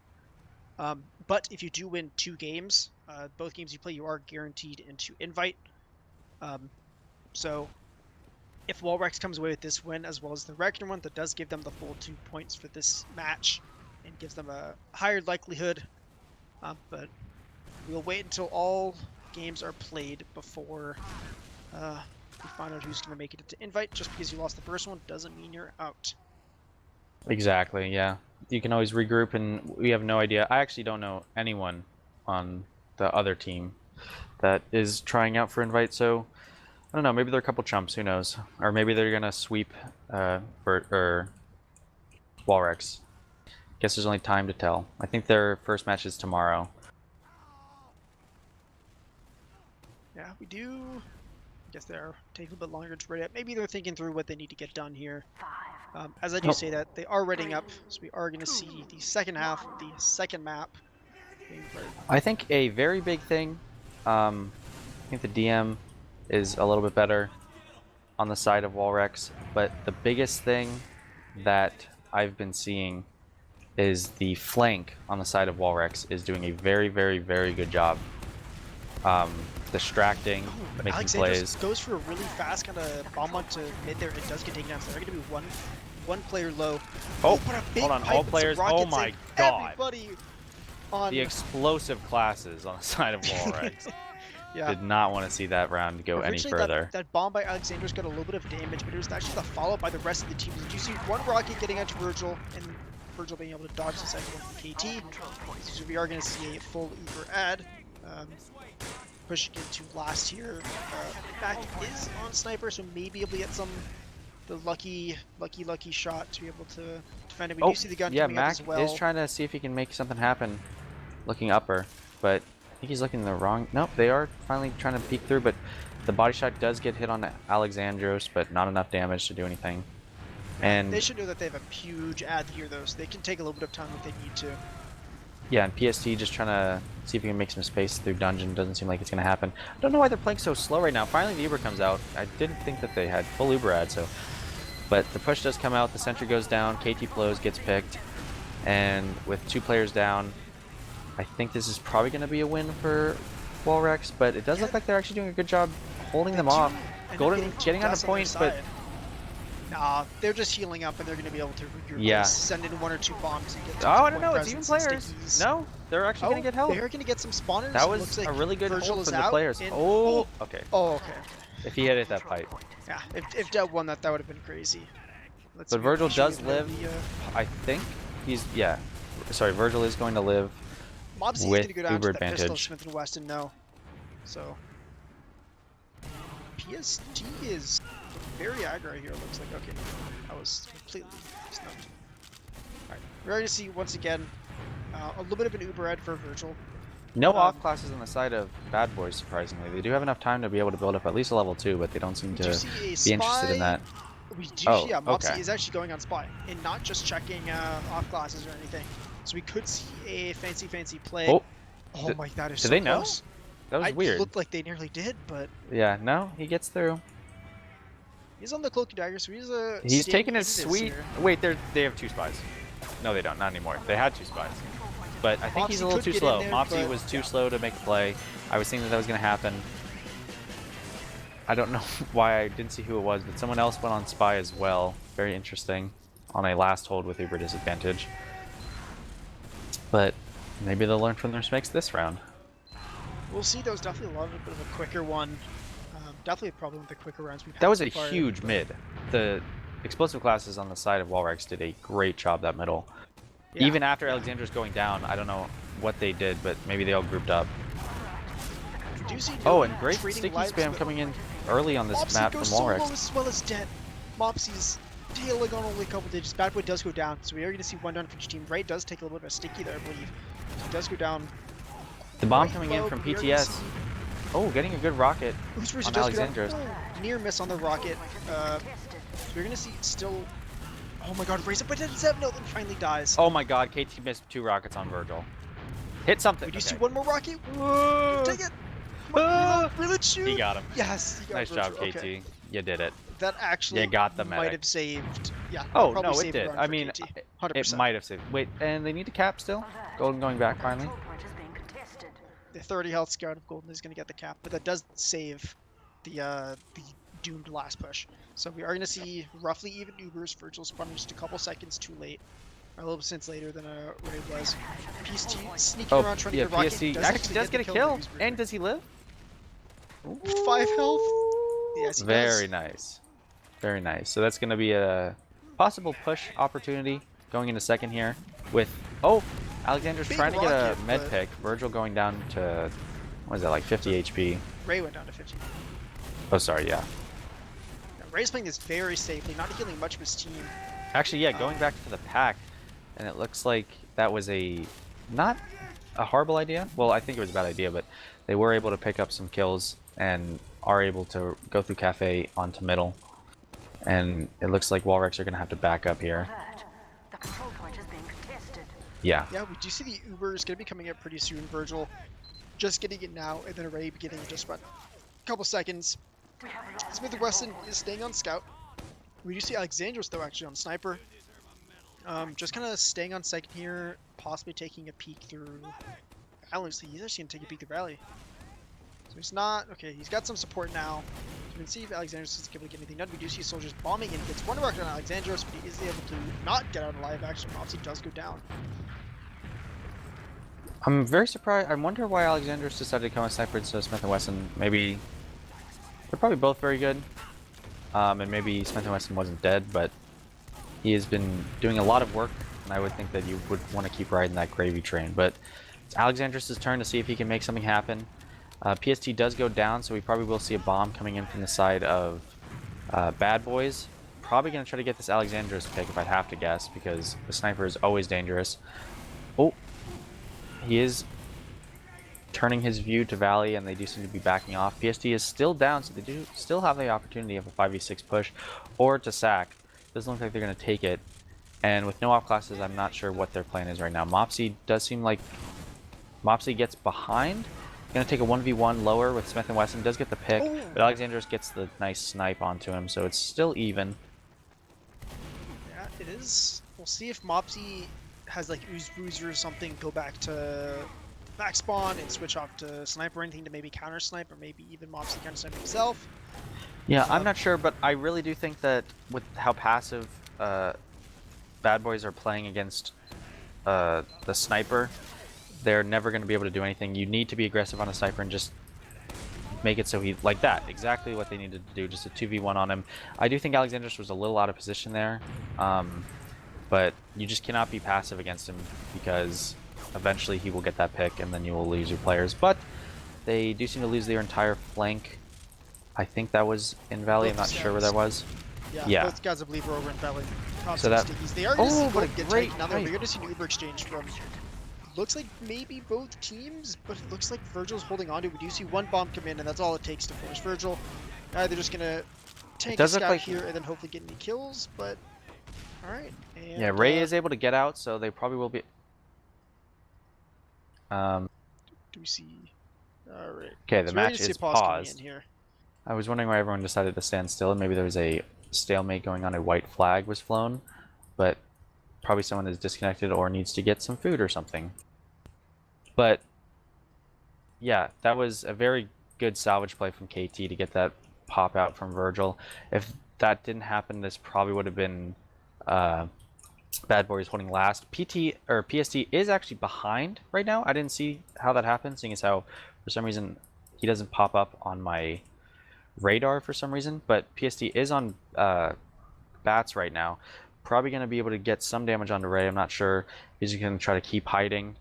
But if you do win 2 games, both games you play, you are guaranteed into Invite. So if walrex comes away with this win, as well as the Reckoner one, that does give them the full 2 points for this match and gives them a higher likelihood. But we'll wait until all games are played before we find out who's going to make it into Invite. Just because you lost the first one doesn't mean you're out. Exactly, yeah. You can always regroup, and we have no idea. I actually don't know anyone on the other team that is trying out for Invite, so I don't know. Maybe they're a couple chumps, who knows? Or maybe they're going to sweep walrex. Guess there's only time to tell. I think their first match is tomorrow. Yeah, we do. I guess they're taking a bit longer to ready up. Maybe they're thinking through what they need to get done here. As I do say that, they are readying up, so we are going to see the second half of the second map. I think a very big thing, I think the DM is a little bit better on the side of walrex, but the biggest thing that I've been seeing is the flank on the side of walrex is doing a very, very, very good job. Distracting, making Alexander plays. Goes for a really fast kind of bomb up to mid there. It does get taken down, so they're going to be one player low. Oh, hold on, all players. Oh my god. Everybody on the explosive classes on the side of walrex. Yeah. Did not want to see that round go any further. That bomb by Alexander's got a little bit of damage, but it was actually the follow-up by the rest of the team. Did you see one rocket getting out to Virgil, and Virgil being able to dodge the second one from KT? So we are going to see a full Uber ad. Pushing into last here. Mac is on sniper, so maybe able to get the lucky shot to be able to defend it. We do see the gun coming up as well. Mac is trying to see if he can make something happen, looking upper, but I think he's looking the wrong. Nope, they are finally trying to peek through, but the body shot does get hit on Alexandros, but not enough damage to do anything. And they should know that they have a huge ad here, though, so they can take a little bit of time if they need to. Yeah, and PST just trying to see if he can make some space through dungeon. Doesn't seem like it's going to happen. I don't know why they're playing so slow right now. Finally, the Uber comes out. I didn't think that they had full Uber ad, so. But the push does come out. The sentry goes down. KT Flows gets picked. And with 2 players down, I think this is probably going to be a win for walrex. But it does look like they're actually doing a good job holding them off. Golden getting on the point, but Nah, they're just healing up, and they're going to be able to regroup. Yeah. Send in 1 or 2 bombs and get Oh, some I don't point know. It's even presence and players. stickies. No, they're actually going to get help. They're going to get some spawners. That It was looks like a really good Virgil hold is from the out, players. and- Oh, okay. Oh, okay. If he hit that pipe. Yeah, if Deb won that, that would have been crazy. Let's But see, Virgil make sure does we have live. the, I think he's, yeah. Sorry, Virgil is going to live Mobsy is with going to go down Uber to the pistol. advantage. Smith and Weston, no. So PSG is very aggro here. It looks like. Okay, I was completely snubbed. All right, we're going to see once again a little bit of an Uber ed for Virgil. No off classes on the side of Bad Boys, surprisingly. They do have enough time to be able to build up at least a level 2, but they don't seem to be interested in that. We do Oh, yeah, Mopsy okay. is actually going on spy and not just checking off classes or anything. So we could see a fancy play. Oh, Oh my, that is did so they know? close. That was weird. It looked like they nearly did, but Yeah, no, he gets through. he's on the cloaky dagger, so he's He's staying taking in his this sweet. here. Wait, they have 2 spies. No, they don't. Not anymore. They had 2 spies. But I think he's a Mopsy little could too get in slow. there, Mopsy but- was too slow to make a play. I was thinking that was going to happen. I don't know why I didn't see who it was, but someone else went on spy as well. Very interesting. On a last hold with Uber disadvantage. But maybe they'll learn from their mistakes this round. We'll see. That was definitely a bit of a quicker one. Definitely probably one of the quicker rounds we've had. That was so a far, huge but- mid. The explosive classes on the side of walrex did a great job that middle. Yeah, Even after yeah. Alexander's going down, I don't know what they did, but maybe they all grouped up. We do see Oh, Dylan and great trading sticky lives, spam but coming in early on this Mopsy map goes from solo walrex. as well as dead. Mopsy's tailing on only a couple digits. Bad Boy does go down, so we are going to see 1 down for each team. Ray does take a little bit of a sticky there, I believe. He does go down. The bomb quite coming low, in from but we are gonna PTS. see- Oh, getting a good rocket Who's on does go down. Alexandros. Oh, near miss on the rocket. So we're going to see still... Oh my god, Raise up by 7 no, then finally dies. Oh my god, KT missed 2 rockets on Virgil. Hit something. We do Okay. see 1 more rocket. Whoa. Take it! Ah. Reload, shoot! He got him. Yes, he got Nice job, Virgil. KT. Okay. You did it. That actually You got the might medic. have saved. Yeah. Oh, probably no, it saved the did. run I for mean, KT. it 100%. might have saved. Wait, and they need to cap still? Golden going back finally? The 30 health scout of Golden is going to get the cap, but that does save the doomed last push. So we are going to see roughly even Ubers. Virgil spawning just a couple seconds too late. Or a little since later than Ray was. PST sneaking around trying to yeah, get a rocket. PSC actually does get a kill. And does he live? 5 health. Yes, he Very does. nice. Very nice. So that's going to be a possible push opportunity going into second here with... Oh, Alexander's Big trying to get a rocket, med but- pick. Virgil going down to... What is that, like 50 HP? Ray went down to 50. Oh, sorry, yeah. Now, Ray's playing this very safely, not healing much of his team. Actually, yeah, going back to the pack, and it looks like that was a... Not a horrible idea. Well, I think it was a bad idea, but they were able to pick up some kills and are able to go through Cafe onto middle. And it looks like walrex are going to have to back up here. The control point is being contested. Yeah. Yeah, we do see the Uber is going to be coming up pretty soon. Virgil just getting it now, and then Ray beginning in just about a couple seconds. Smith and Weston is staying on scout. We do see Alexandros though actually on sniper. Just kind of staying on second here, possibly taking a peek through. He's actually going to take a peek through Valley. So he's not okay. He's got some support now. So we can see if Alexandros is able to get anything done. We do see soldiers bombing and gets 1 rocket on Alexandros, but he is able to not get out alive. Actually, Mopsy does go down. I'm very surprised. I wonder why Alexandros decided to come with sniper instead of Smith & Wesson. Maybe they're probably both very good. And maybe Smith & Wesson wasn't dead, but he has been doing a lot of work, and I would think that you would want to keep riding that gravy train. But it's Alexandros' turn to see if he can make something happen. PST does go down, so we probably will see a bomb coming in from the side of Bad Boys. Probably going to try to get this Alexandros pick if I have to guess, because the sniper is always dangerous. Oh, he is turning his view to Valley, and they do seem to be backing off. PST is still down, so they do still have the opportunity of a 5v6 push or to sack. Doesn't look like they're going to take it. And with no off classes, I'm not sure what their plan is right now. Mopsy does seem like Mopsy gets behind. Going to take a 1v1 lower with Smith & Wesson. Does get the pick, Oh. but Alexandros gets the nice snipe onto him, so it's still even. Yeah, it is. We'll see if Mopsy has like Ooze Bruiser or something go back to back spawn and switch off to sniper or anything to maybe counter snipe, or maybe even Mopsy counter snipe himself. Yeah, I'm not sure, but I really do think that with how passive Bad Boys are playing against the sniper, they're never going to be able to do anything. You need to be aggressive on a sniper and just make it so he like that. Exactly what they needed to do, just a 2v1 on him. I do think Alexandros was a little out of position there, but you just cannot be passive against him because eventually he will get that pick and then you will lose your players. But they do seem to lose their entire flank. I think that was in Valley. I'm not sure where that was. Yeah, both guys I believe were over in Valley. So that, they are going to see what a both get great taken. Now we're going to see an Uber exchange from, looks like maybe both teams, but it looks like Virgil's holding on to it. We do see one bomb come in, and that's all it takes to force Virgil. They're just going to tank this guy here and then hopefully get any kills, but alright. Yeah, Ray is able to get out, so they probably will be... do we see... Alright. Okay, the match is paused. Here. I was wondering why everyone decided to stand still, and maybe there was a stalemate going on, a white flag was flown, but probably someone is disconnected or needs to get some food or something. But yeah, that was a very good salvage play from KT to get that pop out from Virgil. If that didn't happen, this probably would have been Bad Boys holding last. PST is actually behind right now. I didn't see how that happened, seeing as how for some reason he doesn't pop up on my radar for some reason, but PST is on bats right now. Probably going to be able to get some damage onto Ray. I'm not sure. He's going to try to keep hiding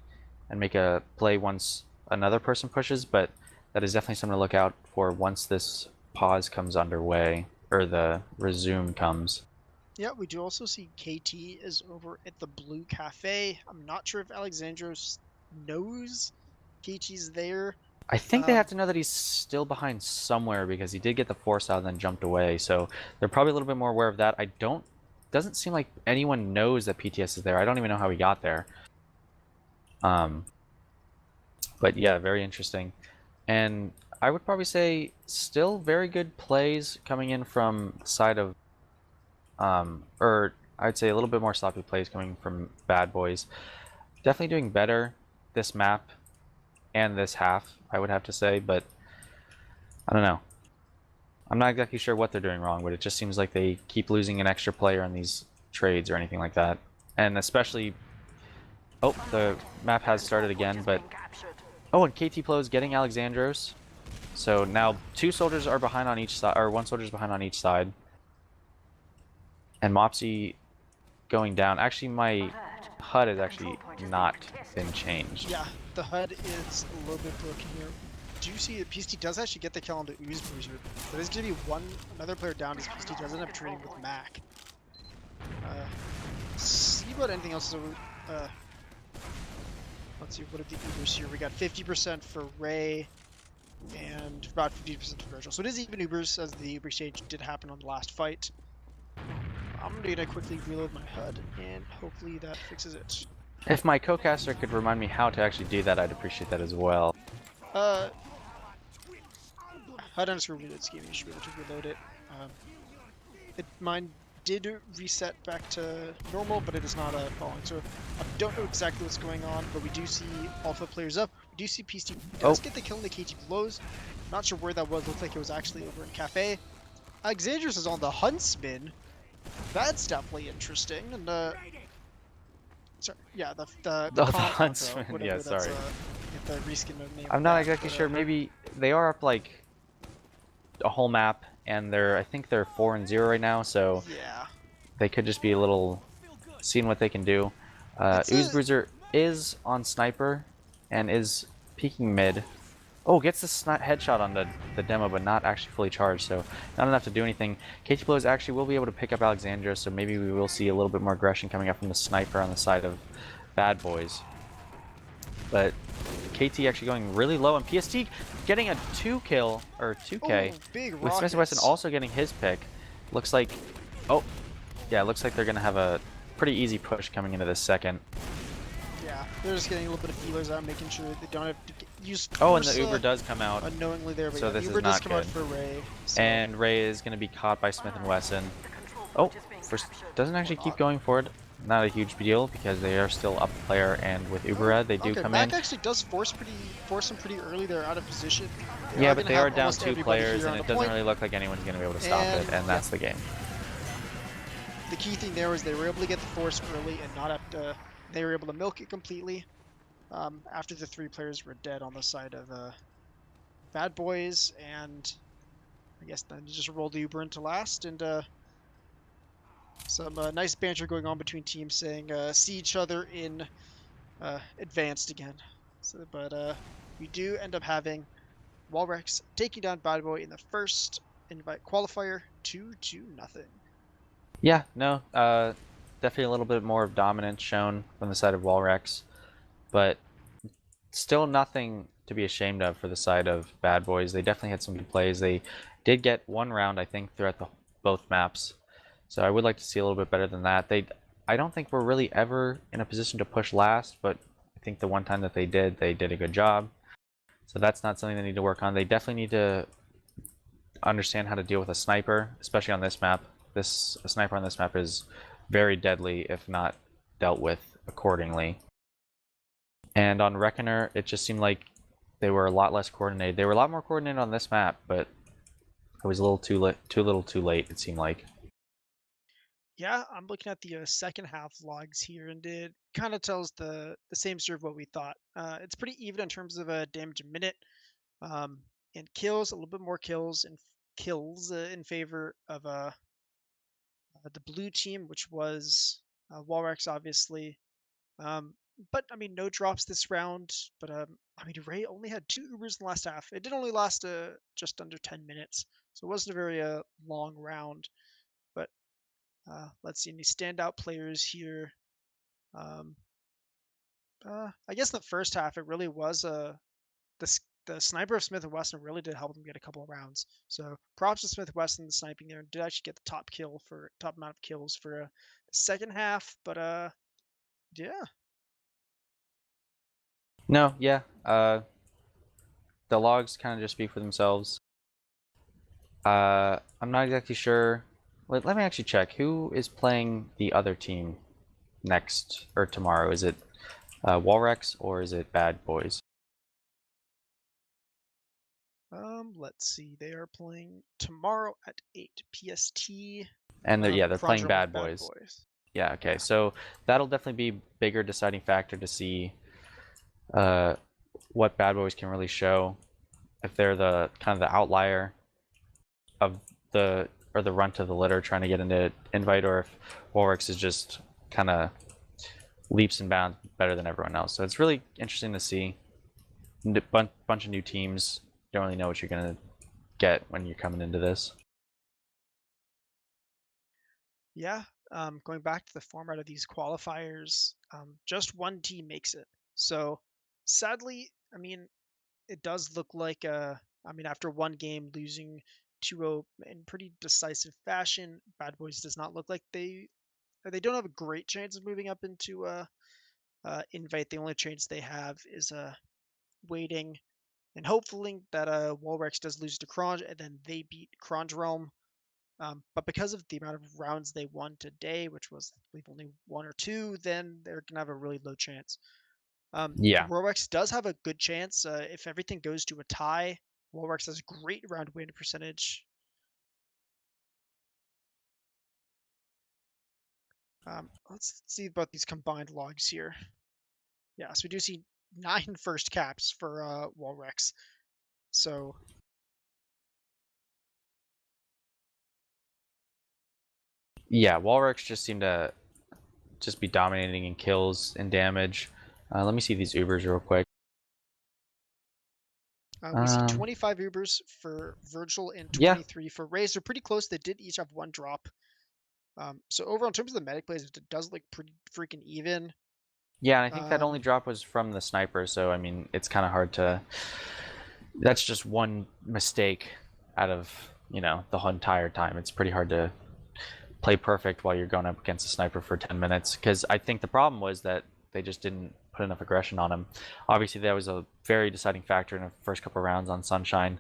and make a play once another person pushes, but that is definitely something to look out for once this pause comes underway, or the resume comes. Yeah, we do also see KT is over at the Blue Cafe. I'm not sure if Alexandros knows KT's there. I think they have to know that he's still behind somewhere because he did get the force out and then jumped away. So they're probably a little bit more aware of that. Doesn't seem like anyone knows that PTS is there. I don't even know how he got there. But yeah, very interesting. And I would probably say still very good plays coming in from the side of, or I'd say a little bit more sloppy plays coming from Bad Boys. Definitely doing better this map and this half, I would have to say, but I don't know. I'm not exactly sure what they're doing wrong, but it just seems like they keep losing an extra player on these trades or anything like that. And especially... Oh, the map has started again, but... Oh, and KT Plo is getting Alexandros. So now 2 soldiers are behind on each side, or 1 soldier is behind on each side. And Mopsy going down. Actually, my HUD has actually not been changed. Yeah, the HUD is a little bit broken here. Do you see that PST does actually get the kill on the Ooze Bruiser? But there's going to be another player down as PST doesn't have trading with Mac. See about anything else. Let's see, what are the Ubers here? We got 50% for Ray and about 50% for Virgil. So it is even Ubers, as the Uber exchange did happen on the last fight. I'm going to quickly reload my HUD, and hopefully that fixes it. If my co-caster could remind me how to actually do that, I'd appreciate that as well. HUD underscore reload scheme, you should be able to reload it. Mine did reset back to normal, but it is not falling. So I don't know exactly what's going on, but we do see Alpha players up. We do see PST does get the kill in the KT blows. Not sure where that was. Looked like it was actually over in Cafe. Alexandros is on the Huntsman. That's definitely interesting. And sorry, yeah, the Huntsman. Yeah, sorry. The reskin name. I'm not exactly sure. Maybe they are up like a whole map, and I think they're 4-0 right now. So yeah, they could just be a little seeing what they can do. Ooze Bruiser is on sniper and is peeking mid. Oh, gets the headshot on the demo, but not actually fully charged, so not enough to do anything. KT Blows actually will be able to pick up Alexandra, so maybe we will see a little bit more aggression coming up from the sniper on the side of Bad Boys. But KT actually going really low, and PST getting a 2-kill, or 2K, with Smith & Wesson also getting his pick. Looks like, oh, yeah, looks like they're going to have a pretty easy push coming into this second. Yeah, they're just getting a little bit of feelers out, making sure they don't have to use force, oh, and the Uber does come out unknowingly there, but so yeah, this Uber is not does come out good. for Ray. So. And Ray is going to be caught by Smith & Wesson. Oh, doesn't actually keep going for it. not a huge deal because they are still up a player, and with Ubered they do Okay, come Mac in. actually does force them pretty early. They're out of position. Yeah, but gonna they have are down almost 2 everybody players, here and on it the doesn't point. really look like anyone's going to be able to stop it, and that's the game. The key thing there was they were able to get the force early and not have to. They were able to milk it completely. After the 3 players were dead on the side of Bad Boys, and I guess then you just rolled the Uber into last, and some nice banter going on between teams saying see each other in advanced again. So, but we do end up having walrex taking down Bad Boy in the first invite qualifier 2-0. Yeah, no, definitely a little bit more of dominance shown from the side of walrex, but still nothing to be ashamed of for the side of Bad Boys. They definitely had some good plays. They did get 1 round, I think, throughout both maps. So I would like to see a little bit better than that. I don't think we're really ever in a position to push last, but I think the one time that they did a good job. So that's not something they need to work on. They definitely need to understand how to deal with a sniper, especially on this map. A sniper on this map is very deadly if not dealt with accordingly. And on Reckoner, it just seemed like they were a lot less coordinated. They were a lot more coordinated on this map, but it was a little too late, it seemed like. Yeah, I'm looking at the second half logs here, and it kind of tells the same story of what we thought. It's pretty even in terms of damage a minute, and kills, a little bit more kills and kills in favor of the blue team, which was walrex, obviously. Um, but I mean, no drops this round. But I mean, Ray only had 2 Ubers in the last half. It did only last just under 10 minutes, so it wasn't a very long round. But let's see any standout players here. Um, I guess in the first half, it really was the sniper of Smith and Wesson really did help them get a couple of rounds. So props to Smith Wesson, the sniping there, and did actually get the top amount of kills for the second half. But yeah. No, yeah. The logs kind of just speak for themselves. I'm not exactly sure. Let me actually check. Who is playing the other team next or tomorrow? Is it walrex or is it Bad Boys? Let's see. They are playing tomorrow at 8 PST. And they're playing Bad Bad Boys. Boys. Yeah, okay. Yeah. So that'll definitely be a bigger deciding factor to see what Bad Boys can really show. If they're the kind of the outlier of the runt of the litter trying to get into invite, or if walrex is just kind of leaps and bounds better than everyone else. So it's really interesting to see. Bunch of new teams. Don't really know what you're gonna get when you're coming into this. Yeah. Going back to the format of these qualifiers, just one team makes it. So sadly, I mean, it does look like I mean, after one game losing 2-0 in pretty decisive fashion, Bad Boys does not look like they don't have a great chance of moving up into invite. The only chance they have is waiting and hopefully that walrex does lose to Cronj and then they beat Cronj Realm. But because of the amount of rounds they won today, which was I believe only 1 or 2, then they're gonna have a really low chance. Yeah. walrex does have a good chance if everything goes to a tie. walrex has a great round win percentage. Let's see about these combined logs here. Yeah, so we do see 9 first caps for walrex. So Yeah, walrex just seemed to just be dominating in kills and damage. Let me see these Ubers real quick. we see 25 Ubers for Virgil and Yeah. 23 for Raze. They're pretty close. They did each have 1 drop. So overall, in terms of the medic plays, it does look pretty freaking even. Yeah, and I think that only drop was from the sniper, so I mean, it's kind of hard to. That's just one mistake out of the whole entire time. It's pretty hard to play perfect while you're going up against a sniper for 10 minutes. Because I think the problem was that they just didn't put enough aggression on him. Obviously, that was a very deciding factor in the first couple of rounds on Sunshine.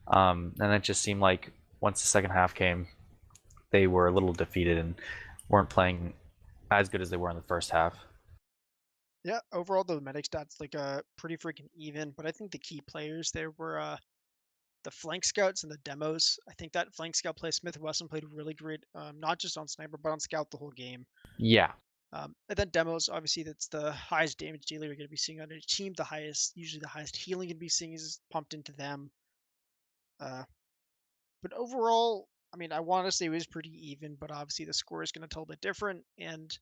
And it just seemed like once the second half came, they were a little defeated and weren't playing as good as they were in the first half. Yeah, overall the medic stats like pretty freaking even, but I think the key players there were the flank scouts and the demos. I think that flank scout play Smith Wesson played really great, not just on sniper but on scout the whole game. Yeah. And then demos, obviously, that's the highest damage dealer you're going to be seeing on a team. Usually the highest healing you're going to be seeing is pumped into them. But overall, I mean, I want to say it was pretty even, but obviously the score is going to tell a bit different. And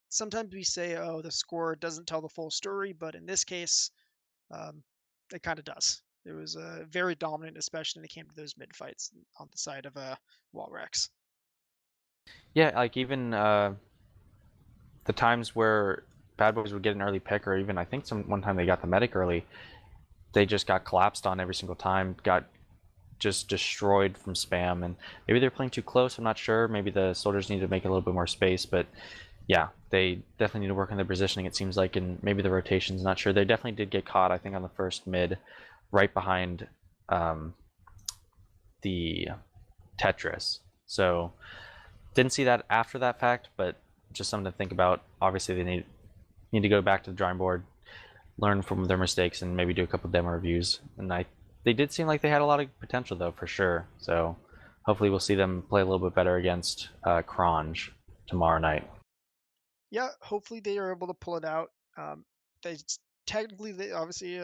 sometimes we say, oh, the score doesn't tell the full story, but in this case, it kind of does. It was very dominant, especially when it came to those mid fights on the side of walrex. Yeah, like even the times where Bad Boys would get an early pick, or even I think one time they got the medic early, they just got collapsed on every single time, got just destroyed from spam, and maybe they're playing too close, I'm not sure. Maybe the soldiers need to make a little bit more space, but yeah, they definitely need to work on their positioning, it seems like, and maybe the rotations, not sure. They definitely did get caught, I think, on the first mid, right behind the Tetris. So didn't see that after that fact, but just something to think about. Obviously, they need to go back to the drawing board, learn from their mistakes, and maybe do a couple demo reviews. And they did seem like they had a lot of potential, though, for sure. So hopefully we'll see them play a little bit better against Cronge tomorrow night. Yeah, hopefully they are able to pull it out. They technically, they obviously,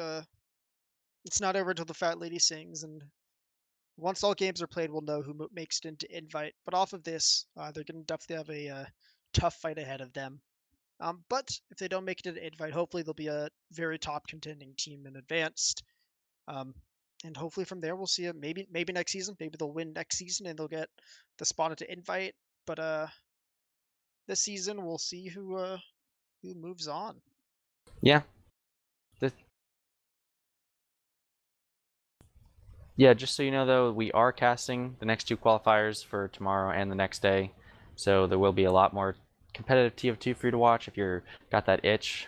it's not over until the fat lady sings, and once all games are played, we'll know who makes it into Invite. But off of this, they're going to definitely have a tough fight ahead of them. But if they don't make it into Invite, hopefully they'll be a very top contending team in Advanced. And hopefully from there we'll see it maybe next season. Maybe they'll win next season and they'll get the spot into Invite. But this season we'll see who moves on. Yeah. Yeah, just so you know, though, we are casting the next two qualifiers for tomorrow and the next day. So there will be a lot more competitive TF2 for you to watch if you're got that itch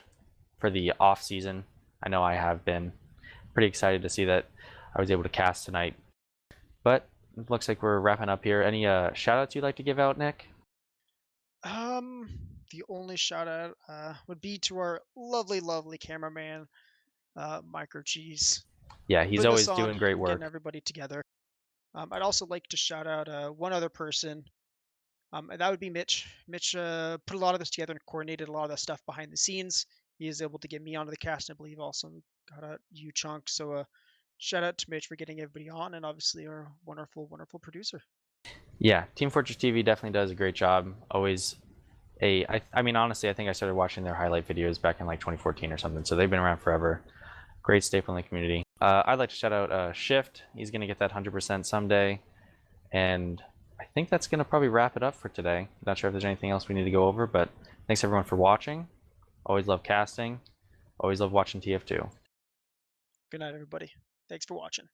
for the off season. I know I have been pretty excited to see that I was able to cast tonight. But it looks like we're wrapping up here. Any shout outs you'd like to give out, Nick? The only shout out would be to our lovely cameraman, Micro Cheese. Yeah, he's Putting always this on doing great and work. getting everybody together. I'd also like to shout out one other person, and that would be Mitch. Mitch put a lot of this together and coordinated a lot of that stuff behind the scenes. He is able to get me onto the cast, and I believe also got out you, Chunk. So shout out to Mitch for getting everybody on, and obviously our wonderful producer. Yeah, Team Fortress TV definitely does a great job. Always I mean, honestly, I think I started watching their highlight videos back in like 2014 or something, so they've been around forever. Great staple in the community. I'd like to shout out Shift. He's going to get that 100% someday. And I think that's going to probably wrap it up for today. Not sure if there's anything else we need to go over, but thanks everyone for watching. Always love casting. Always love watching TF2. Good night, everybody. Thanks for watching.